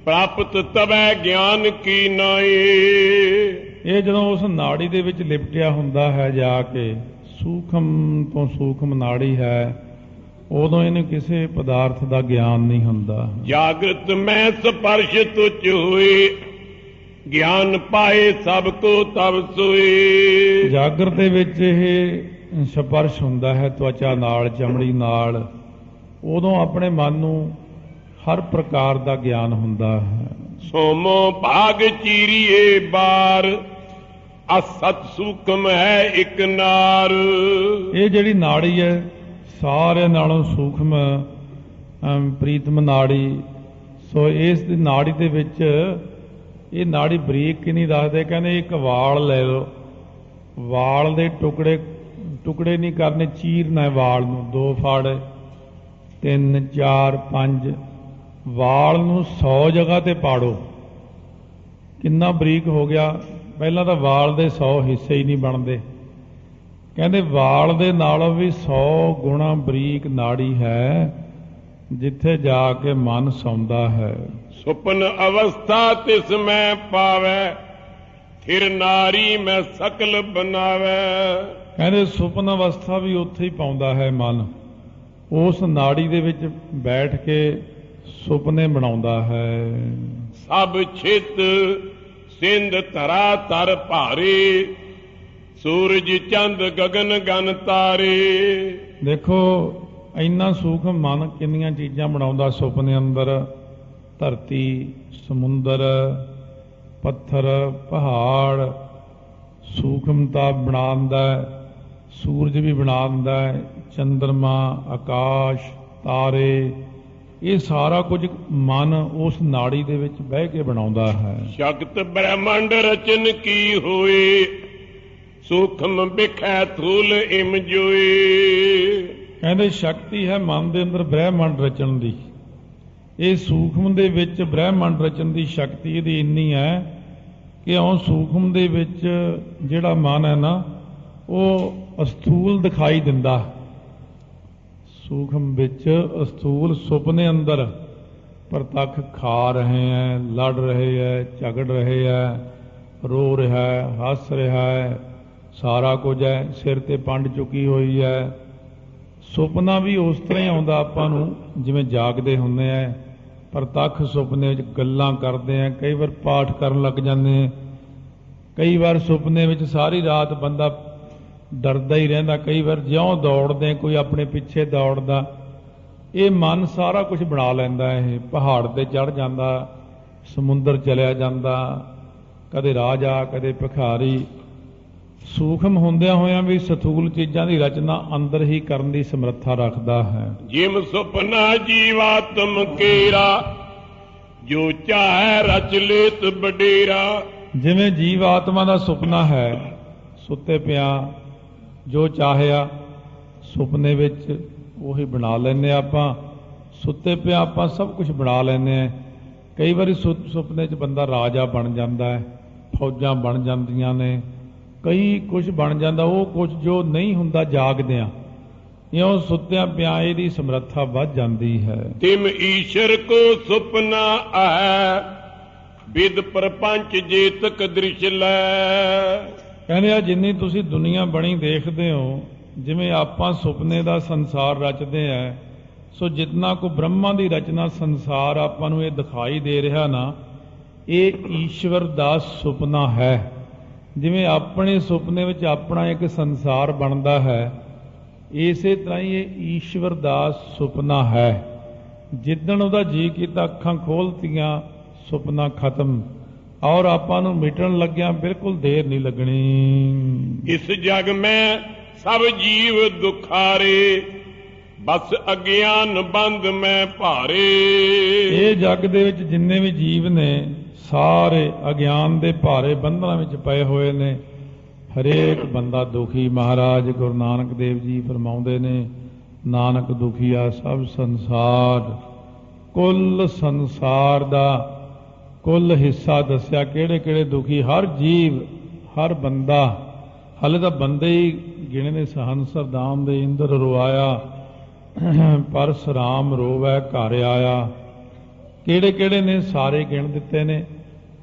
ਪ੍ਰਾਪਤ ਤਬੈ ਗਿਆਨ ਕੀ ਨਾਈ। ਇਹ ਜਦੋਂ ਉਸ ਨਾੜੀ ਦੇ ਵਿੱਚ ਲਿਪਟਿਆ ਹੁੰਦਾ ਹੈ ਜਾ ਕੇ, ਸੂਖਮ ਤੋਂ ਸੂਖਮ ਨਾੜੀ ਹੈ, ਉਦੋਂ ਇਹਨੂੰ ਕਿਸੇ ਪਦਾਰਥ ਦਾ ਗਿਆਨ ਨਹੀਂ ਹੁੰਦਾ। ਜਾਗਰਤ ਮੈਂ ਸਪਰਸ਼ ਤੁਝ ਹੋਏ, ਗਿਆਨ ਪਾਏ ਸਭ ਕੋ ਤਬ ਸੋਏ। ਜਾਗਰਤ ਦੇ ਵਿੱਚ ਇਹ ਸਪਰਸ਼ ਹੁੰਦਾ ਹੈ ਤਵਚਾ ਨਾਲ, ਚਮੜੀ ਨਾਲ, ਉਦੋਂ ਆਪਣੇ ਮਨ ਨੂੰ ਹਰ ਪ੍ਰਕਾਰ ਦਾ ਗਿਆਨ ਹੁੰਦਾ ਹੈ। ਸੋਮੋ ਭਾਗ ਚੀਰੀਏ ਬਾਰ, ਅਸਤ ਸੂਖਮ ਹੈ ਇੱਕ ਨਾਰ। ਇਹ ਜਿਹੜੀ ਨਾੜੀ ਹੈ ਸਾਰਿਆਂ ਨਾਲੋਂ ਸੂਖਮ ਪ੍ਰੀਤਮ ਨਾੜੀ। ਸੋ ਇਸ ਦੀ ਨਾੜੀ ਦੇ ਵਿੱਚ, ਇਹ ਨਾੜੀ ਬਰੀਕ ਕਿ ਨਹੀਂ ਦੱਸਦੇ, ਕਹਿੰਦੇ ਇੱਕ ਵਾਲ ਲੈ ਲਓ, ਵਾਲ ਦੇ ਟੁਕੜੇ ਟੁਕੜੇ ਨਹੀਂ ਕਰਨੇ, ਚੀਰਨਾ ਵਾਲ ਨੂੰ 2 ਫੜ 3 4 5 ਵਾਲ ਨੂੰ 100 ਜਗ੍ਹਾ ਤੇ ਪਾੜੋ, ਕਿੰਨਾ ਬਰੀਕ ਹੋ ਗਿਆ। ਪਹਿਲਾਂ ਤਾਂ ਵਾਲ ਦੇ 100 ਹਿੱਸੇ ਹੀ ਨਹੀਂ ਬਣਦੇ। ਕਹਿੰਦੇ ਵਾਲ ਦੇ ਨਾਲੋਂ ਵੀ 100 ਗੁਣਾ ਬਰੀਕ ਨਾੜੀ ਹੈ, ਜਿੱਥੇ ਜਾ ਕੇ ਮਨ ਸੌਂਦਾ ਹੈ। ਸੁਪਨ ਅਵਸਥਾ ਤਿਸ ਮੈਂ ਪਾਵੈ, ਫਿਰ ਨਾਰੀ ਮੈਂ ਸਕਲ ਬਣਾਵੈ। ਕਹਿੰਦੇ ਸੁਪਨ ਅਵਸਥਾ ਵੀ ਉੱਥੇ ਹੀ ਪਾਉਂਦਾ ਹੈ ਮਨ, ਉਸ ਨਾੜੀ ਦੇ ਵਿੱਚ ਬੈਠ ਕੇ ਸੁਪਨੇ ਬਣਾਉਂਦਾ ਹੈ। ਸਭ ਛਿਤ ਸਿੰਧ ਧਰਾ ਤਰ ਭਾਰੇ, ਸੂਰਜ ਚੰਦ ਗਗਨ ਗਨ ਤਾਰੇ। ਦੇਖੋ ਇੰਨਾ ਸੂਖਮ ਮਨ ਕਿੰਨੀਆਂ ਚੀਜ਼ਾਂ ਬਣਾਉਂਦਾ ਸੁਪਨੇ ਅੰਦਰ। ਧਰਤੀ, ਸਮੁੰਦਰ, ਪੱਥਰ, ਪਹਾੜ, ਸੂਖਮਤਾ ਬਣਾ ਦਿੰਦਾ ਹੈ। ਸੂਰਜ ਵੀ ਬਣਾ ਦਿੰਦਾ ਹੈ, ਚੰਦਰਮਾ, ਆਕਾਸ਼, ਤਾਰੇ, ਇਹ ਸਾਰਾ ਕੁਝ ਮਨ ਉਸ ਨਾੜੀ ਦੇ ਵਿੱਚ ਬਹਿ ਕੇ ਬਣਾਉਂਦਾ ਹੈ। ਸ਼ਕਤ ਬ੍ਰਹਮੰਡ ਰਚਨ ਕੀ ਹੋਏ, ਸੂਖਮ ਬਿਖੈ ਥੂਲ ਇਮ ਜੋਏ। ਕਹਿੰਦੇ ਸ਼ਕਤੀ ਹੈ ਮਨ ਦੇ ਅੰਦਰ ਬ੍ਰਹਮੰਡ ਰਚਣ ਦੀ। ਇਹ ਸੂਖਮ ਦੇ ਵਿੱਚ ਬ੍ਰਹਮੰਡ ਰਚਣ ਦੀ ਸ਼ਕਤੀ ਇਹਦੀ ਇੰਨੀ ਹੈ ਕਿ ਉਹ ਸੂਖਮ ਦੇ ਵਿੱਚ ਜਿਹੜਾ ਮਨ ਹੈ ਨਾ, ਉਹ ਅਸਥੂਲ ਦਿਖਾਈ ਦਿੰਦਾ। ਸੂਖਮ ਵਿੱਚ ਅਸਥੂਲ ਸੁਪਨੇ ਅੰਦਰ ਪ੍ਰਤੱਖ ਖਾ ਰਹੇ ਹੈ, ਲੜ ਰਹੇ ਹੈ, ਝਗੜ ਰਹੇ ਹੈ, ਰੋ ਰਿਹਾ ਹੈ, ਹੱਸ ਰਿਹਾ ਹੈ, ਸਾਰਾ ਕੁਝ ਹੈ। ਸਿਰ ਤੇ ਪੰਡ ਚੁੱਕੀ ਹੋਈ ਹੈ। ਸੁਪਨਾ ਵੀ ਉਸ ਤਰ੍ਹਾਂ ਹੀ ਆਉਂਦਾ ਆਪਾਂ ਨੂੰ ਜਿਵੇਂ ਜਾਗਦੇ ਹੁੰਦੇ ਆ। ਪ੍ਰਤੱਖ ਸੁਪਨੇ ਵਿੱਚ ਗੱਲਾਂ ਕਰਦੇ ਆ, ਕਈ ਵਾਰ ਪਾਠ ਕਰਨ ਲੱਗ ਜਾਂਦੇ ਆ। ਕਈ ਵਾਰ ਸੁਪਨੇ ਵਿੱਚ ਸਾਰੀ ਰਾਤ ਬੰਦਾ ਡਰਦਾ ਹੀ ਰਹਿੰਦਾ। ਕਈ ਵਾਰ ਜਿਉਂ ਦੌੜਦੇ ਕੋਈ ਆਪਣੇ ਪਿੱਛੇ ਦੌੜਦਾ। ਇਹ ਮਨ ਸਾਰਾ ਕੁਝ ਬਣਾ ਲੈਂਦਾ। ਇਹ ਪਹਾੜ ਤੇ ਚੜ੍ਹ ਜਾਂਦਾ, ਸਮੁੰਦਰ ਚਲਿਆ ਜਾਂਦਾ, ਕਦੇ ਰਾਜਾ ਕਦੇ ਭਿਖਾਰੀ। ਸੂਖਮ ਹੁੰਦਿਆਂ ਹੋਇਆਂ ਵੀ ਸਥੂਲ ਚੀਜ਼ਾਂ ਦੀ ਰਚਨਾ ਅੰਦਰ ਹੀ ਕਰਨ ਦੀ ਸਮਰੱਥਾ ਰੱਖਦਾ ਹੈ। ਜਿਮ ਸੁਪਨਾ ਜੀਵਾਤਮ ਕੇਰਾ, ਜੋ ਚਾਹੇ ਰਚ ਲੇਤ ਬਡੇਰਾ। ਜਿਵੇਂ ਜੀਵ ਆਤਮਾ ਦਾ ਸੁਪਨਾ ਹੈ, ਸੁੱਤੇ ਪਿਆ ਜੋ ਚਾਹਿਆ ਸੁਪਨੇ ਵਿੱਚ ਉਹੀ ਬਣਾ ਲੈਂਦੇ ਆਪਾਂ। ਸੁੱਤੇ ਪਿਆ ਆਪਾਂ ਸਭ ਕੁਝ ਬਣਾ ਲੈਂਦੇ ਹਾਂ। ਕਈ ਵਾਰੀ ਸੁਪਨੇ 'ਚ ਬੰਦਾ ਰਾਜਾ ਬਣ ਜਾਂਦਾ ਹੈ, ਫੌਜਾਂ ਬਣ ਜਾਂਦੀਆਂ ਨੇ, ਕਈ ਕੁਝ ਬਣ ਜਾਂਦਾ। ਉਹ ਕੁਝ ਜੋ ਨਹੀਂ ਹੁੰਦਾ ਜਾਗਦਿਆਂ, ਇਉਂ ਸੁੱਤਿਆਂ ਪਿਆ ਇਹਦੀ ਸਮਰੱਥਾ ਵੱਧ ਜਾਂਦੀ ਹੈ। ਤਿਮ ਈਸ਼ਰ ਕੋ ਸੁਪਨਾ ਹੈ, ਵਿਦ ਪ੍ਰਪੰਚ ਜੇਤਕ ਦ੍ਰਿਸ਼ ਲੈ। ਕਹਿੰਦੇ ਆ ਜਿੰਨੀ ਤੁਸੀਂ ਦੁਨੀਆ ਬਣੀ ਦੇਖਦੇ ਹੋ, ਜਿਵੇਂ ਆਪਾਂ ਸੁਪਨੇ ਦਾ ਸੰਸਾਰ ਰਚਦੇ ਆ, ਸੋ ਜਿਤਨਾ ਕੋ ਬ੍ਰਹਮਾ ਦੀ ਰਚਨਾ ਸੰਸਾਰ ਆਪਾਂ ਨੂੰ ਇਹ ਦਿਖਾਈ ਦੇ ਰਿਹਾ ਨਾ, ਇਹ ਈਸ਼ਵਰ ਦਾ ਸੁਪਨਾ ਹੈ। ਜਿਵੇਂ ਆਪਣੇ ਸੁਪਨੇ ਵਿੱਚ ਆਪਣਾ ਇੱਕ ਸੰਸਾਰ ਬਣਦਾ ਹੈ, ਇਸੇ ਤਰ੍ਹਾਂ ਹੀ ਇਹ ਈਸ਼ਵਰ ਦਾ ਸੁਪਨਾ ਹੈ। ਜਿੱਦਣ ਉਹਦਾ ਜੀ ਕੀਤਾ ਅੱਖਾਂ ਖੋਲ੍ਹਤੀਆਂ, ਸੁਪਨਾ ਖਤਮ, ਔਰ ਆਪਾਂ ਨੂੰ ਮਿਟਣ ਲੱਗਿਆ ਬਿਲਕੁਲ ਦੇਰ ਨਹੀਂ ਲੱਗਣੀ। ਇਸ ਜਗ ਮੈਂ ਸਭ ਜੀਵ ਦੁਖਾਰੇ, ਬਸ ਅਗਿਆਨ ਬੰਦ ਮੈਂ ਭਾਰੇ। ਇਹ ਜਗ ਦੇ ਵਿੱਚ ਜਿੰਨੇ ਵੀ ਜੀਵ ਨੇ ਸਾਰੇ ਅਗਿਆਨ ਦੇ ਭਾਰੇ ਬੰਧਨਾਂ ਵਿੱਚ ਪਏ ਹੋਏ ਨੇ। ਹਰੇਕ ਬੰਦਾ ਦੁਖੀ। ਮਹਾਰਾਜ ਗੁਰੂ ਨਾਨਕ ਦੇਵ ਜੀ ਫਰਮਾਉਂਦੇ ਨੇ, ਨਾਨਕ ਦੁਖੀਆ ਸਭ ਸੰਸਾਰ। ਕੁੱਲ ਸੰਸਾਰ ਦਾ ਕੁੱਲ ਹਿੱਸਾ ਦੱਸਿਆ, ਕਿਹੜੇ ਕਿਹੜੇ ਦੁਖੀ। ਹਰ ਜੀਵ, ਹਰ ਬੰਦਾ। ਹਾਲੇ ਤਾਂ ਬੰਦੇ ਹੀ ਗਿਣੇ ਨੇ। ਸਹੰਸਰ ਦਾਮ ਦੇ ਇੰਦਰ ਰੋਆਇਆ, ਪਰਸਰਾਮ ਰੋਵੈ ਘਰ ਆਇਆ। ਕਿਹੜੇ ਕਿਹੜੇ ਨੇ ਸਾਰੇ ਗਿਣ ਦਿੱਤੇ ਨੇ।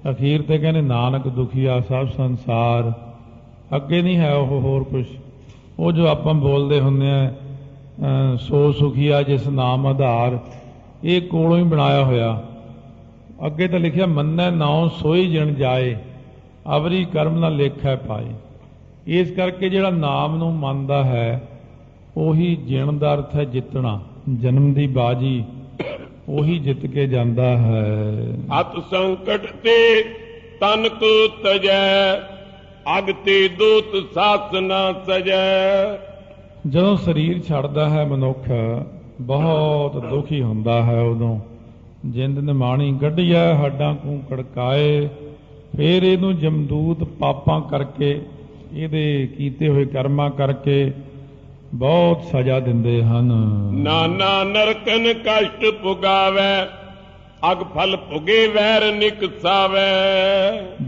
ਅਖੀਰ ਤੇ ਕਹਿੰਦੇ ਨਾਨਕ ਦੁਖੀਆ ਸਭ ਸੰਸਾਰ। ਅੱਗੇ ਨਹੀਂ ਹੈ ਉਹ ਹੋਰ ਕੁਛ। ਉਹ ਜੋ ਆਪਾਂ ਬੋਲਦੇ ਹੁੰਦੇ ਆ, ਸੋ ਸੁਖੀਆ ਜਿਸ ਨਾਮ ਆਧਾਰ, ਇਹ ਕੋਲੋਂ ਹੀ ਬਣਾਇਆ ਹੋਇਆ। ਅੱਗੇ ਤਾਂ ਲਿਖਿਆ ਮੰਨੈ ਨਾਉ ਸੋਈ ਜਿਣ ਜਾਏ, ਅਵਰੀ ਕਰਮ ਨਾ ਲੇਖੈ ਪਾਏ। ਇਸ ਕਰਕੇ ਜਿਹੜਾ ਨਾਮ ਨੂੰ ਮੰਨਦਾ ਹੈ ਉਹੀ ਜਿਣ ਦਾ ਅਰਥ ਹੈ ਜਿੱਤਣਾ, ਜਨਮ ਦੀ ਬਾਜੀ, ਉਹੀ ਜਿੱਤ ਕੇ ਜਾਂਦਾ ਹੈ। ਅਤ ਸੰਕਟ ਤੇ ਤਨ ਕੋ ਤਜੈ, ਅਗ ਤੇ ਦੂਤ ਸਾਸ ਨਾ ਸਜੈ। ਜਦੋਂ ਸਰੀਰ ਛੱਡਦਾ ਹੈ ਮਨੁੱਖ, ਬਹੁਤ ਦੁਖੀ ਹੁੰਦਾ ਹੈ। ਉਦੋਂ ਜਿੰਦ ਨਿਮਾਣੀ ਕੱਢਿਆ, ਹੱਡਾਂ ਕੂ ਕੜਕਾਏ। ਫਿਰ ਇਹਨੂੰ ਜਮਦੂਤ ਪਾਪਾਂ ਕਰਕੇ, ਇਹਦੇ ਕੀਤੇ ਹੋਏ ਕਰਮਾਂ ਕਰਕੇ ਬਹੁਤ ਸਜ਼ਾ ਦਿੰਦੇ ਹਨ। ਨਾਨਾ ਨਰਕਨ ਕਸ਼ਟ ਪੁਗਾਵੈ, ਅਗ ਫਲ ਭੁਗੇ ਵੈਰ ਨਿਕਸਾਵੇ।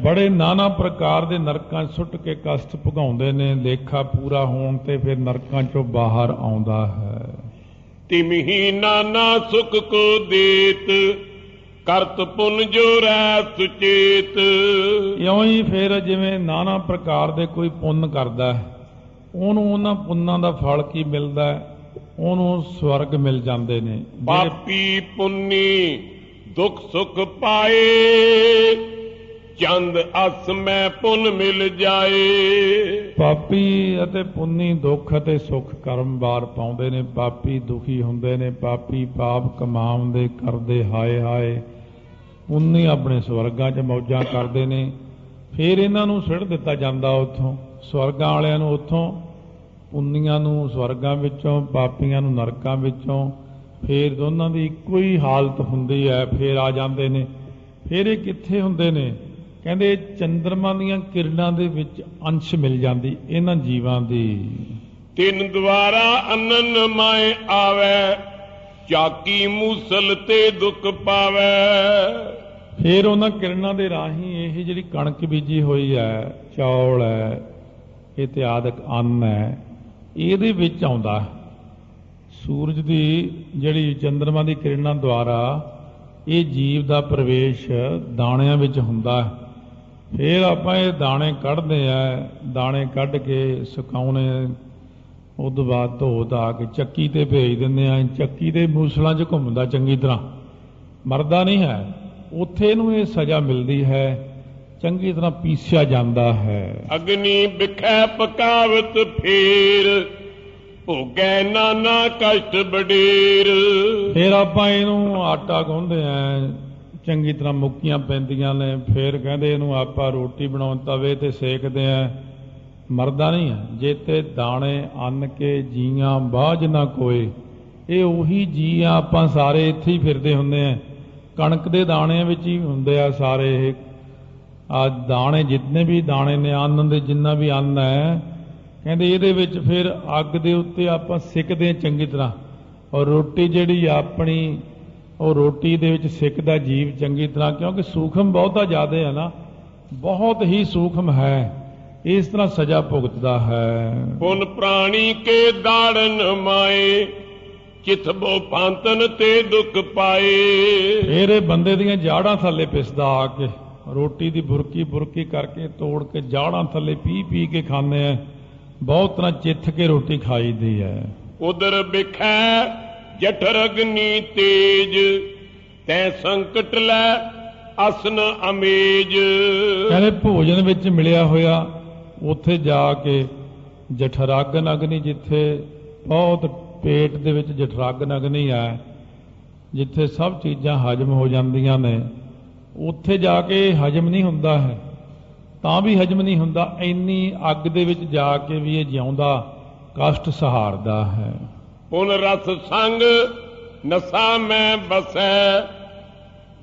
ਬੜੇ ਨਾਨਾ ਪ੍ਰਕਾਰ ਦੇ ਨਰਕਾਂ 'ਚ ਸੁੱਟ ਕੇ ਕਸ਼ਟ ਭੁਗਾਉਂਦੇ ਨੇ, ਲੇਖਾ ਪੂਰਾ ਹੋਣ ਤੇ ਫਿਰ ਨਰਕਾਂ 'ਚੋਂ ਬਾਹਰ ਆਉਂਦਾ ਹੈ। ਤਿਮਹੀ ਨਾਨਾ ਸੁਖ ਕੋ ਦੇਤ ਕਰਤ ਪੁੰਨ ਜੋ ਰਹਿ ਸੁਚੇਤ। ਇਉਂ ਹੀ ਫਿਰ ਜਿਵੇਂ ਨਾਨਾ ਪ੍ਰਕਾਰ ਦੇ ਕੋਈ ਪੁੰਨ ਕਰਦਾ ਹੈ, ਉਹਨੂੰ ਉਹਨਾਂ ਪੁੰਨਾਂ ਦਾ ਫਲ ਕੀ ਮਿਲਦਾ ਹੈ? ਉਹਨੂੰ ਸਵਰਗ ਮਿਲ ਜਾਂਦੇ ਨੇ। ਪਾਪੀ ਪੁੰਨੀ ਦੁੱਖ ਸੁਖ ਪਾਏ ਚੰਦ ਅਸ ਮੈਂ ਪੁੰਨ ਮਿਲ ਜਾਏ। ਪਾਪੀ ਅਤੇ ਪੁੰਨੀ ਦੁੱਖ ਅਤੇ ਸੁੱਖ ਕਰਮਵਾਰ ਪਾਉਂਦੇ ਨੇ। ਪਾਪੀ ਦੁਖੀ ਹੁੰਦੇ ਨੇ, ਪਾਪੀ ਪਾਪ ਕਮਾਉਂਦੇ ਕਰਦੇ ਹਾਏ ਹਾਏ। ਪੁੰਨੀ ਆਪਣੇ ਸਵਰਗਾਂ 'ਚ ਮੌਜਾਂ ਕਰਦੇ ਨੇ। ਫਿਰ ਇਹਨਾਂ ਨੂੰ ਸਿੱਟ ਦਿੱਤਾ ਜਾਂਦਾ ਉੱਥੋਂ, ਸਵਰਗਾਂ ਵਾਲਿਆਂ ਨੂੰ ਉੱਥੋਂ, ਪੁੰਨੀਆਂ ਨੂੰ ਸਵਰਗਾਂ ਵਿੱਚੋਂ, ਪਾਪੀਆਂ ਨੂੰ ਨਰਕਾਂ ਵਿੱਚੋਂ। ਫਿਰ ਦੋਨਾਂ ਦੀ ਇੱਕੋ ਹੀ ਹਾਲਤ ਹੁੰਦੀ ਹੈ। ਫਿਰ ਆ ਜਾਂਦੇ ਨੇ। ਫਿਰ ਇਹ ਕਿੱਥੇ ਹੁੰਦੇ ਨੇ? ਕਹਿੰਦੇ ਚੰਦਰਮਾ ਦੀਆਂ ਕਿਰਨਾਂ ਦੇ ਵਿੱਚ ਅੰਸ਼ ਮਿਲ ਜਾਂਦੀ ਇਹਨਾਂ ਜੀਵਾਂ ਦੀ। ਤਿੰਨ ਦੁਆਰਾ ਅਨਨ ਮਾਏ ਆਵੇ ਚਾਕੀ ਮੂਸਲ ਤੇ ਦੁੱਖ ਪਾਵੇ। ਫਿਰ ਉਹਨਾਂ ਕਿਰਨਾਂ ਦੇ ਰਾਹੀਂ ਇਹ ਜਿਹੜੀ ਕਣਕ ਬੀਜੀ ਹੋਈ ਹੈ, ਚੌਲ ਹੈ, ਇਤਿਆਦਿਕ ਅੰਨ ਹੈ, ਇਹਦੇ ਵਿੱਚ ਆਉਂਦਾ। ਸੂਰਜ ਦੀ ਜਿਹੜੀ ਚੰਦਰਮਾ ਦੀ ਕਿਰਨਾਂ ਦੁਆਰਾ ਇਹ ਜੀਵ ਦਾ ਪ੍ਰਵੇਸ਼ ਦਾਣਿਆਂ ਵਿੱਚ ਹੁੰਦਾ। ਫਿਰ ਆਪਾਂ ਇਹ ਦਾਣੇ ਕੱਢਦੇ ਆ, ਦਾਣੇ ਕੱਢ ਕੇ ਸੁਕਾਉਣੇ, ਉਸ ਤੋਂ ਬਾਅਦ ਧੋ ਧਾ ਕੇ ਚੱਕੀ ਤੇ ਭੇਜ ਦਿੰਦੇ ਆ। ਚੱਕੀ ਦੇ ਮੂਸਲਾਂ 'ਚ ਘੁੰਮਦਾ ਚੰਗੀ ਤਰ੍ਹਾਂ, ਮਰਦਾ ਨਹੀਂ ਹੈ। ਉੱਥੇ ਇਹਨੂੰ ਇਹ ਸਜ਼ਾ ਮਿਲਦੀ ਹੈ, ਚੰਗੀ ਤਰ੍ਹਾਂ ਪੀਸਿਆ ਜਾਂਦਾ ਹੈ। ਅਗਨੀ ਬਿਖੈ ਪਕਾਵਤ ਫੇਰ ਭੋਗੈ ਨਾਨਾ ਕਸ਼ਟ ਬਡੇਰ। ਫਿਰ ਆਪਾਂ ਇਹਨੂੰ ਆਟਾ ਗੁੰਨਦੇ ਆ, ਚੰਗੀ ਤਰ੍ਹਾਂ ਮੁੱਕੀਆਂ ਪੈਂਦੀਆਂ ਨੇ। ਫਿਰ ਕਹਿੰਦੇ ਇਹਨੂੰ ਆਪਾਂ ਰੋਟੀ ਬਣਾਉਣ ਤਵੇ ਤੇ ਸੇਕਦੇ ਆ, ਮਰਦਾ ਨਹੀਂ ਹੈ। ਜੇ ਤੇ ਦਾਣੇ ਅੰਨ ਕੇ ਜੀਆਂ ਬਾਝ ਨਾ ਕੋਏ। ਇਹ ਉਹੀ ਜੀ ਆ, ਆਪਾਂ ਸਾਰੇ ਇੱਥੇ ਹੀ ਫਿਰਦੇ ਹੁੰਦੇ ਆ, ਕਣਕ ਦੇ ਦਾਣਿਆਂ ਵਿੱਚ ਹੀ ਹੁੰਦੇ ਆ ਸਾਰੇ। ਇਹ ਆ ਦਾਣੇ ਜਿੰਨੇ ਵੀ ਦਾਣੇ ਨੇ ਅੰਨ ਦੇ, ਜਿੰਨਾ ਵੀ ਅੰਨ ਹੈ, ਕਹਿੰਦੇ ਇਹਦੇ ਵਿੱਚ ਫਿਰ ਅੱਗ ਦੇ ਉੱਤੇ ਆਪਾਂ ਸਿੱਕਦੇ ਹਾਂ ਚੰਗੀ ਤਰ੍ਹਾਂ। ਔਰ ਰੋਟੀ ਜਿਹੜੀ ਆਪਣੀ, ਉਹ ਰੋਟੀ ਦੇ ਵਿੱਚ ਸਿੱਕਦਾ ਜੀਵ ਚੰਗੀ ਤਰ੍ਹਾਂ, ਕਿਉਂਕਿ ਸੂਖਮ ਬਹੁਤਾ ਜ਼ਿਆਦਾ ਹੈ ਨਾ, ਬਹੁਤ ਹੀ ਸੂਖਮ ਹੈ। ਇਸ ਤਰ੍ਹਾਂ ਸਜ਼ਾ ਭੁਗਤਦਾ ਹੈ। ਪੁਨ ਪ੍ਰਾਣੀ ਕੇ ਦਾੜਨ ਮਾਏ ਚਿਤਬੋ ਪਾਂਤਨ ਤੇ ਦੁੱਖ ਪਾਏ। ਫਿਰ ਇਹ ਬੰਦੇ ਦੀਆਂ ਜਾੜਾਂ ਥੱਲੇ ਪਿਸਦਾ ਆ ਕੇ, ਰੋਟੀ ਦੀ ਬੁਰਕੀ ਬੁਰਕੀ ਕਰਕੇ ਤੋੜ ਕੇ ਜਾੜਾਂ ਥੱਲੇ ਪੀ ਪੀ ਕੇ ਖਾਂਦੇ ਆ। ਬਹੁਤ ਤਰ੍ਹਾਂ ਚਿੱਥ ਕੇ ਰੋਟੀ ਖਾਈਦੀ ਹੈ। ਉਦਰ ਬਿਖੈ ਜਠਰ ਅਗਨੀ ਤੇਜ ਤੈ ਸੰਕਟ ਲੈ ਅਸਨ ਅਮੇਜ। ਕਹਿੰਦੇ ਭੋਜਨ ਵਿੱਚ ਮਿਲਿਆ ਹੋਇਆ ਉੱਥੇ ਜਾ ਕੇ ਜਠਰਾਗਨ ਅਗਨੀ, ਜਿੱਥੇ ਬਹੁਤ ਪੇਟ ਦੇ ਵਿੱਚ ਜਠਰਾਗਨ ਅਗਨੀ ਹੈ, ਜਿੱਥੇ ਸਭ ਚੀਜ਼ਾਂ ਹਜਮ ਹੋ ਜਾਂਦੀਆਂ ਨੇ, ਉੱਥੇ ਜਾ ਕੇ ਹਜਮ ਨਹੀਂ ਹੁੰਦਾ ਹੈ, ਤਾਂ ਵੀ ਹਜਮ ਨਹੀਂ ਹੁੰਦਾ। ਇੰਨੀ ਅੱਗ ਦੇ ਵਿੱਚ ਜਾ ਕੇ ਵੀ ਇਹ ਜਿਉਂਦਾ ਕਸ਼ਟ ਸਹਾਰਦਾ ਹੈ। ਪੁਨ ਰਸ ਸੰਗ ਨਸਾ ਮੈਂ ਬਸੈ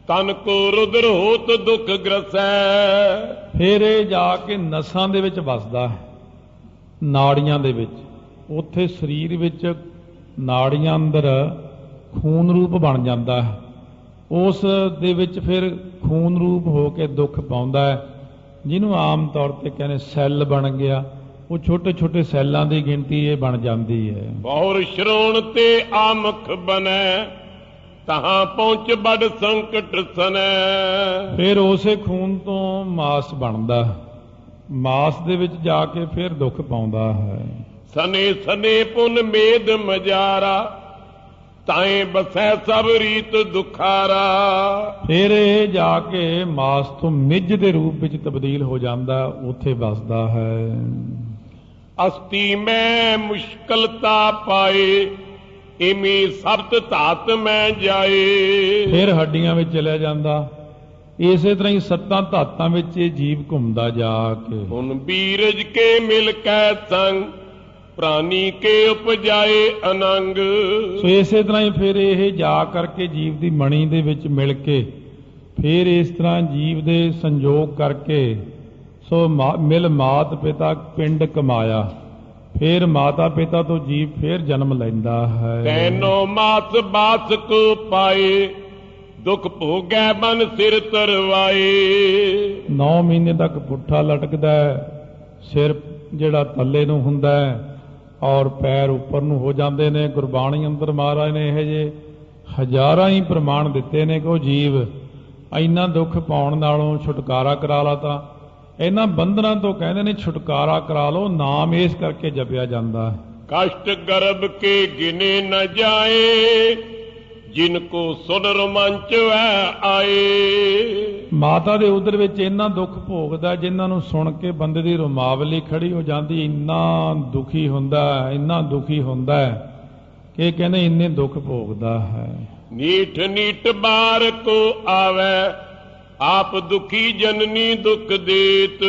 ਤਨ ਕੋ ਰੁਦਰ ਹੋਤ ਦੁੱਖ ਗ੍ਰਸੈ। ਫਿਰ ਇਹ ਜਾ ਕੇ ਨਸਾਂ ਦੇ ਵਿੱਚ ਵਸਦਾ ਹੈ, ਨਾੜੀਆਂ ਦੇ ਵਿੱਚ। ਉੱਥੇ ਸਰੀਰ ਵਿੱਚ ਨਾੜੀਆਂ ਅੰਦਰ ਖੂਨ ਰੂਪ ਬਣ ਜਾਂਦਾ ਹੈ। ਉਸ ਦੇ ਵਿੱਚ ਫਿਰ ਖੂਨ ਰੂਪ ਹੋ ਕੇ ਦੁੱਖ ਪਾਉਂਦਾ ਹੈ, ਜਿਹਨੂੰ ਆਮ ਤੌਰ ਤੇ ਕਹਿੰਦੇ ਸੈੱਲ ਬਣ ਗਿਆ। ਉਹ ਛੋਟੇ ਛੋਟੇ ਸੈੱਲਾਂ ਦੀ ਗਿਣਤੀ ਇਹ ਬਣ ਜਾਂਦੀ ਹੈ। ਬਹੁਰ ਸ਼ਰੋਣ ਤੇ ਆਮਖ ਬਨੈ ਤਹਾਂ ਪਹੁੰਚ ਬੜ ਸੰਕਟ ਸਨੈ। ਫਿਰ ਉਸੇ ਖੂਨ ਤੋਂ ਮਾਸ ਬਣਦਾ, ਮਾਸ ਦੇ ਵਿੱਚ ਜਾ ਕੇ ਫਿਰ ਦੁੱਖ ਪਾਉਂਦਾ ਹੈ। ਸਨੇ ਸਨੇ ਪੁਨ ਮੇਦ ਮਜਾਰਾ ਤਾਏ ਬਸੈ ਸਭ ਰੀਤ ਦੁਖਾਰਾ। ਫਿਰ ਇਹ ਜਾ ਕੇ ਮਾਸ ਤੋਂ ਮਿੱਝ ਦੇ ਰੂਪ ਵਿੱਚ ਤਬਦੀਲ ਹੋ ਜਾਂਦਾ, ਉੱਥੇ ਵਸਦਾ ਹੈ। ਅਸਤੀ ਮੈਂ ਮੁਸ਼ਕਲਤਾ ਪਾਏ ਇਮੀ ਸਬਤ ਧਾਤ ਮੈਂ ਜਾਏ। ਫਿਰ ਹੱਡੀਆਂ ਵਿੱਚ ਚਲਿਆ ਜਾਂਦਾ। ਇਸੇ ਤਰ੍ਹਾਂ ਹੀ ਸੱਤਾਂ ਧਾਤਾਂ ਵਿੱਚ ਇਹ ਜੀਵ ਘੁੰਮਦਾ ਜਾ ਕੇ। ਹੁਣ ਬੀਰਜ ਕੇ ਮਿਲ ਕੈ ਸੰਗ ਪ੍ਰਾਨੀ ਕੇ ਉਪਜਾਏ ਅਨੰਗ। ਸੋ ਇਸੇ ਤਰ੍ਹਾਂ ਹੀ ਫਿਰ ਇਹ ਜਾ ਕਰਕੇ ਜੀਵ ਦੀ ਮਣੀ ਦੇ ਵਿੱਚ ਮਿਲ ਕੇ, ਫਿਰ ਇਸ ਤਰ੍ਹਾਂ ਜੀਵ ਦੇ ਸੰਜੋਗ ਕਰਕੇ, ਸੋ ਮਿਲ ਮਾਤ ਪਿਤਾ ਪਿੰਡ ਕਮਾਇਆ। ਫਿਰ ਮਾਤਾ ਪਿਤਾ ਤੋਂ ਜੀਵ ਫਿਰ ਜਨਮ ਲੈਂਦਾ ਹੈ। ਤੈਨੋ ਮਾਸ ਬਾਸ ਕੋ ਪਾਏ ਦੁੱਖ ਭੋਗੈ ਮਨ ਸਿਰ ਤਰਵਾਏ। 9 ਮਹੀਨੇ ਤੱਕ ਪੁੱਠਾ ਲਟਕਦਾ ਹੈ, ਸਿਰ ਜਿਹੜਾ ਥੱਲੇ ਨੂੰ ਹੁੰਦਾ ਹੈ ਔਰ ਪੈਰ ਉੱਪਰ ਨੂੰ ਹੋ ਜਾਂਦੇ ਨੇ। ਗੁਰਬਾਣੀ ਅੰਦਰ ਮਹਾਰਾਜ ਨੇ ਇਹ ਜੇ ਹਜ਼ਾਰਾਂ ਹੀ ਪ੍ਰਮਾਣ ਦਿੱਤੇ ਨੇ ਕਿ ਉਹ ਜੀਵ ਇੰਨਾ ਦੁੱਖ ਪਾਉਣ ਨਾਲੋਂ ਛੁਟਕਾਰਾ ਕਰਾ ਲਾ ਤਾਂ ਇਹਨਾਂ ਬੰਧਨਾਂ ਤੋਂ ਕਹਿੰਦੇ ਨੇ ਛੁਟਕਾਰਾ ਕਰਾ ਲਓ। ਨਾਮ ਇਸ ਕਰਕੇ ਜਪਿਆ ਜਾਂਦਾ ਹੈ। ਕਸ਼ਟ ਗਰਭ ਕੇ ਗਿਨੇ ਨ ਜਾਏ, ਜਿਨ ਕੋ ਸੁਨ ਰੋਮਾਂਚ ਵੈ ਆਏ। ਮਾਤਾ ਦੇ ਉਦਰ ਵਿੱਚ ਇੰਨਾ ਦੁੱਖ ਭੋਗਦਾ ਜਿਨ੍ਹਾਂ ਨੂੰ ਸੁਣ ਕੇ ਬੰਦੇ ਦੀ ਰੁਮਾਵਲੀ ਖੜੀ ਹੋ ਜਾਂਦੀ। ਇੰਨਾ ਦੁਖੀ ਹੁੰਦਾ, ਇੰਨਾ ਦੁਖੀ ਹੁੰਦਾ ਕਿ ਕਹਿੰਦੇ ਇੰਨੇ ਦੁੱਖ ਭੋਗਦਾ ਹੈ। ਨੀਠ ਨੀਠ ਬਾਰ ਕੋ ਆਵੈ, ਆਪ ਦੁਖੀ ਜਨਨੀ ਦੁੱਖ ਦੇਤ।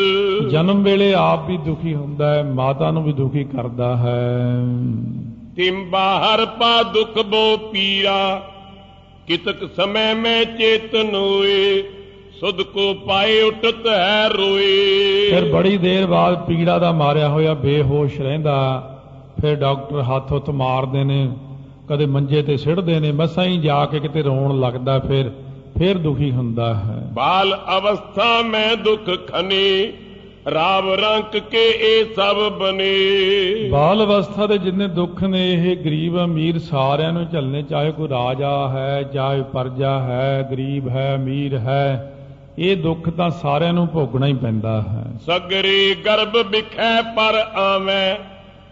ਜਨਮ ਵੇਲੇ ਆਪ ਵੀ ਦੁਖੀ ਹੁੰਦਾ ਹੈ, ਮਾਤਾ ਨੂੰ ਵੀ ਦੁਖੀ ਕਰਦਾ ਹੈ। ਤਿਮ ਬਾਹਰ ਪਾ ਦੁਖ ਬੋ ਪੀਰਾ, ਕਿਤਕ ਸਮੈ ਮੈਂ ਚੇਤਨ ਹੋਏ। ਸੁਧ ਕੋ ਪਾਏ ਉਠਤ ਹੈ ਰੋਏ। ਫਿਰ ਬੜੀ ਦੇਰ ਬਾਅਦ ਪੀੜਾ ਦਾ ਮਾਰਿਆ ਹੋਇਆ ਬੇਹੋਸ਼ ਰਹਿੰਦਾ। ਫਿਰ ਡਾਕਟਰ ਹੱਥ ਹੁੱਥ ਮਾਰਦੇ ਨੇ, ਕਦੇ ਮੰਜੇ ਤੇ ਸਿੱਟਦੇ ਨੇ, ਮਸਾਂ ਹੀ ਜਾ ਕੇ ਕਿਤੇ ਰੋਣ ਲੱਗਦਾ। ਫਿਰ ਦੁਖੀ ਹੁੰਦਾ ਹੈ। ਬਾਲ ਅਵਸਥਾ ਮੈਂ ਦੁੱਖ ਖਨੇ, ਰਾਵ ਰੰਕ ਕੇ ਇਹ ਸਭ ਬਨੇ। ਬਾਲ ਅਵਸਥਾ ਦੇ ਜਿੰਨੇ ਦੁੱਖ ਨੇ ਇਹ ਗਰੀਬ ਅਮੀਰ ਸਾਰਿਆਂ ਨੂੰ ਝੱਲਣੇ, ਚਾਹੇ ਕੋਈ ਰਾਜਾ ਹੈ, ਚਾਹੇ ਪਰਜਾ ਹੈ, ਗਰੀਬ ਹੈ, ਅਮੀਰ ਹੈ, ਇਹ ਦੁੱਖ ਤਾਂ ਸਾਰਿਆਂ ਨੂੰ ਭੋਗਣਾ ਹੀ ਪੈਂਦਾ ਹੈ। ਸਗਰੇ ਗਰਭ ਵਿਖੈ ਪਰ ਆਵੈ,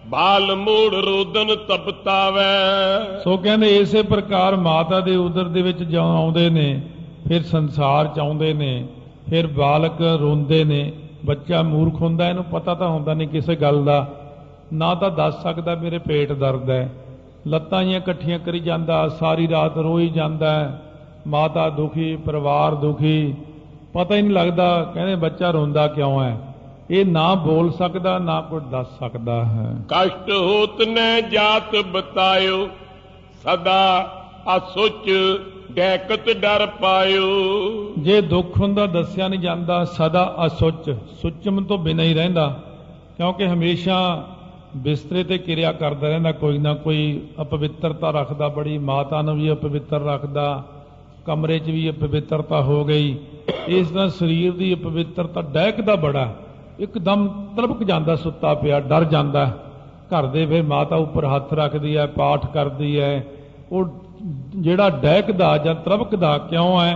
ਬਾਲ ਮੂੜ ਰੋਦਨ ਤਪਤਾਵੈ। ਸੋ ਕਹਿੰਦੇ ਇਸੇ ਪ੍ਰਕਾਰ ਮਾਤਾ ਦੇ ਉਦਰ ਦੇ ਵਿੱਚ ਜਦੋਂ ਆਉਂਦੇ ਨੇ, ਫਿਰ ਸੰਸਾਰ ਚ ਆਉਂਦੇ ਨੇ, ਫਿਰ ਬਾਲਕ ਰੋਂਦੇ ਨੇ। ਬੱਚਾ ਮੂਰਖ ਹੁੰਦਾ, ਇਹਨੂੰ ਪਤਾ ਤਾਂ ਹੁੰਦਾ ਨਹੀਂ ਕਿਸੇ ਗੱਲ ਦਾ, ਨਾ ਤਾਂ ਦੱਸ ਸਕਦਾ ਮੇਰੇ ਪੇਟ ਦਰਦ ਹੈ। ਲੱਤਾਂ ਜਿਹੀਆਂ ਇਕੱਠੀਆਂ ਕਰੀ ਜਾਂਦਾ, ਸਾਰੀ ਰਾਤ ਰੋਈ ਜਾਂਦਾ। ਮਾਤਾ ਦੁਖੀ, ਪਰਿਵਾਰ ਦੁਖੀ, ਪਤਾ ਹੀ ਨਹੀਂ ਲੱਗਦਾ ਕਹਿੰਦੇ ਬੱਚਾ ਰੋਂਦਾ ਕਿਉਂ ਹੈ। ਇਹ ਨਾ ਬੋਲ ਸਕਦਾ, ਨਾ ਕੁਝ ਦੱਸ ਸਕਦਾ ਹੈ। ਕਸ਼ਟ ਹੋਤ ਨੈ ਜਾਤ ਬਤਾਇਓ, ਸਦਾ ਅਸੁਚ ਡੈਕਤ ਡਰ ਪਾਇਓ। ਜੇ ਦੁੱਖ ਹੁੰਦਾ ਦੱਸਿਆ ਨਹੀਂ ਜਾਂਦਾ, ਸਦਾ ਅਸੁਚ, ਸੁਚਮ ਤੋਂ ਬਿਨਾਂ ਹੀ ਰਹਿੰਦਾ, ਕਿਉਂਕਿ ਹਮੇਸ਼ਾ ਬਿਸਤਰੇ ਤੇ ਕਿਰਿਆ ਕਰਦਾ ਰਹਿੰਦਾ, ਕੋਈ ਨਾ ਕੋਈ ਅਪਵਿੱਤਰਤਾ ਰੱਖਦਾ। ਬੜੀ ਮਾਤਾ ਨੂੰ ਵੀ ਅਪਵਿੱਤਰ ਰੱਖਦਾ, ਕਮਰੇ 'ਚ ਵੀ ਅਪਵਿੱਤਰਤਾ ਹੋ ਗਈ। ਇਸ ਤਰ੍ਹਾਂ ਸਰੀਰ ਦੀ ਅਪਵਿੱਤਰਤਾ ਡਹਿਕਦਾ ਬੜਾ, ਇੱਕਦਮ ਤੜਪਕ ਜਾਂਦਾ, ਸੁੱਤਾ ਪਿਆ ਡਰ ਜਾਂਦਾ। ਘਰ ਦੇ ਫਿਰ ਮਾਤਾ ਉੱਪਰ ਹੱਥ ਰੱਖਦੀ ਹੈ, ਪਾਠ ਕਰਦੀ ਹੈ। ਉਹ ਜਿਹੜਾ ਡਹਿਕਦਾ ਜਾਂ ਤੜਪਕਦਾ ਕਿਉਂ ਹੈ?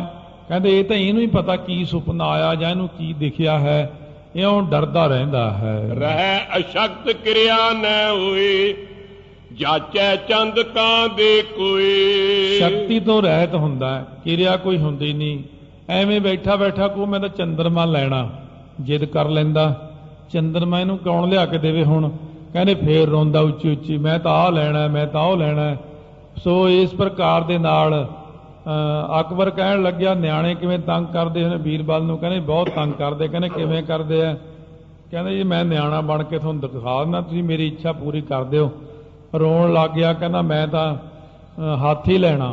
ਕਹਿੰਦੇ ਇਹ ਤਾਂ ਇਹਨੂੰ ਹੀ ਪਤਾ ਕੀ ਸੁਪਨਾ ਆਇਆ ਜਾਂ ਇਹਨੂੰ ਕੀ ਦਿਖਿਆ ਹੈ, ਇਉਂ ਡਰਦਾ ਰਹਿੰਦਾ ਹੈ। ਰਹਿ ਅਸ਼ਕਤ ਕਿਰਿਆ ਨ ਹੋਏ, ਜਾਚੈ ਚੰਦ ਕਾਂ ਦੇ ਕੋਏ। ਸ਼ਕਤੀ ਤੋਂ ਰਹਿਤ ਹੁੰਦਾ, ਕਿਰਿਆ ਕੋਈ ਹੁੰਦੀ ਨਹੀਂ। ਐਵੇਂ ਬੈਠਾ ਬੈਠਾ ਕੋ ਮੈਂ ਤਾਂ ਚੰਦਰਮਾ ਲੈਣਾ, ਜਿੱਦ ਕਰ ਲੈਂਦਾ। ਚੰਦਰਮਾ ਇਹਨੂੰ ਕੌਣ ਲਿਆ ਕੇ ਦੇਵੇ ਹੁਣ? ਕਹਿੰਦੇ ਫੇਰ ਰੋਂਦਾ ਉੱਚੀ ਉੱਚੀ, ਮੈਂ ਤਾਂ ਆਹ ਲੈਣਾ, ਮੈਂ ਤਾਂ ਉਹ ਲੈਣਾ। ਸੋ ਇਸ ਪ੍ਰਕਾਰ ਦੇ ਨਾਲ ਅਕਬਰ ਕਹਿਣ ਲੱਗਿਆ ਨਿਆਣੇ ਕਿਵੇਂ ਤੰਗ ਕਰਦੇ ਨੇ ਬੀਰਬਲ ਨੂੰ। ਕਹਿੰਦੇ ਬਹੁਤ ਤੰਗ ਕਰਦੇ। ਕਹਿੰਦੇ ਕਿਵੇਂ ਕਰਦੇ ਆ? ਕਹਿੰਦੇ ਜੀ ਮੈਂ ਨਿਆਣਾ ਬਣ ਕੇ ਤੁਹਾਨੂੰ ਦਿਖਾ ਦਿੰਦਾ, ਤੁਸੀਂ ਮੇਰੀ ਇੱਛਾ ਪੂਰੀ ਕਰ ਦਿਓ। ਰੋਣ ਲੱਗ ਗਿਆ, ਕਹਿੰਦਾ ਮੈਂ ਤਾਂ ਹਾਥੀ ਲੈਣਾ।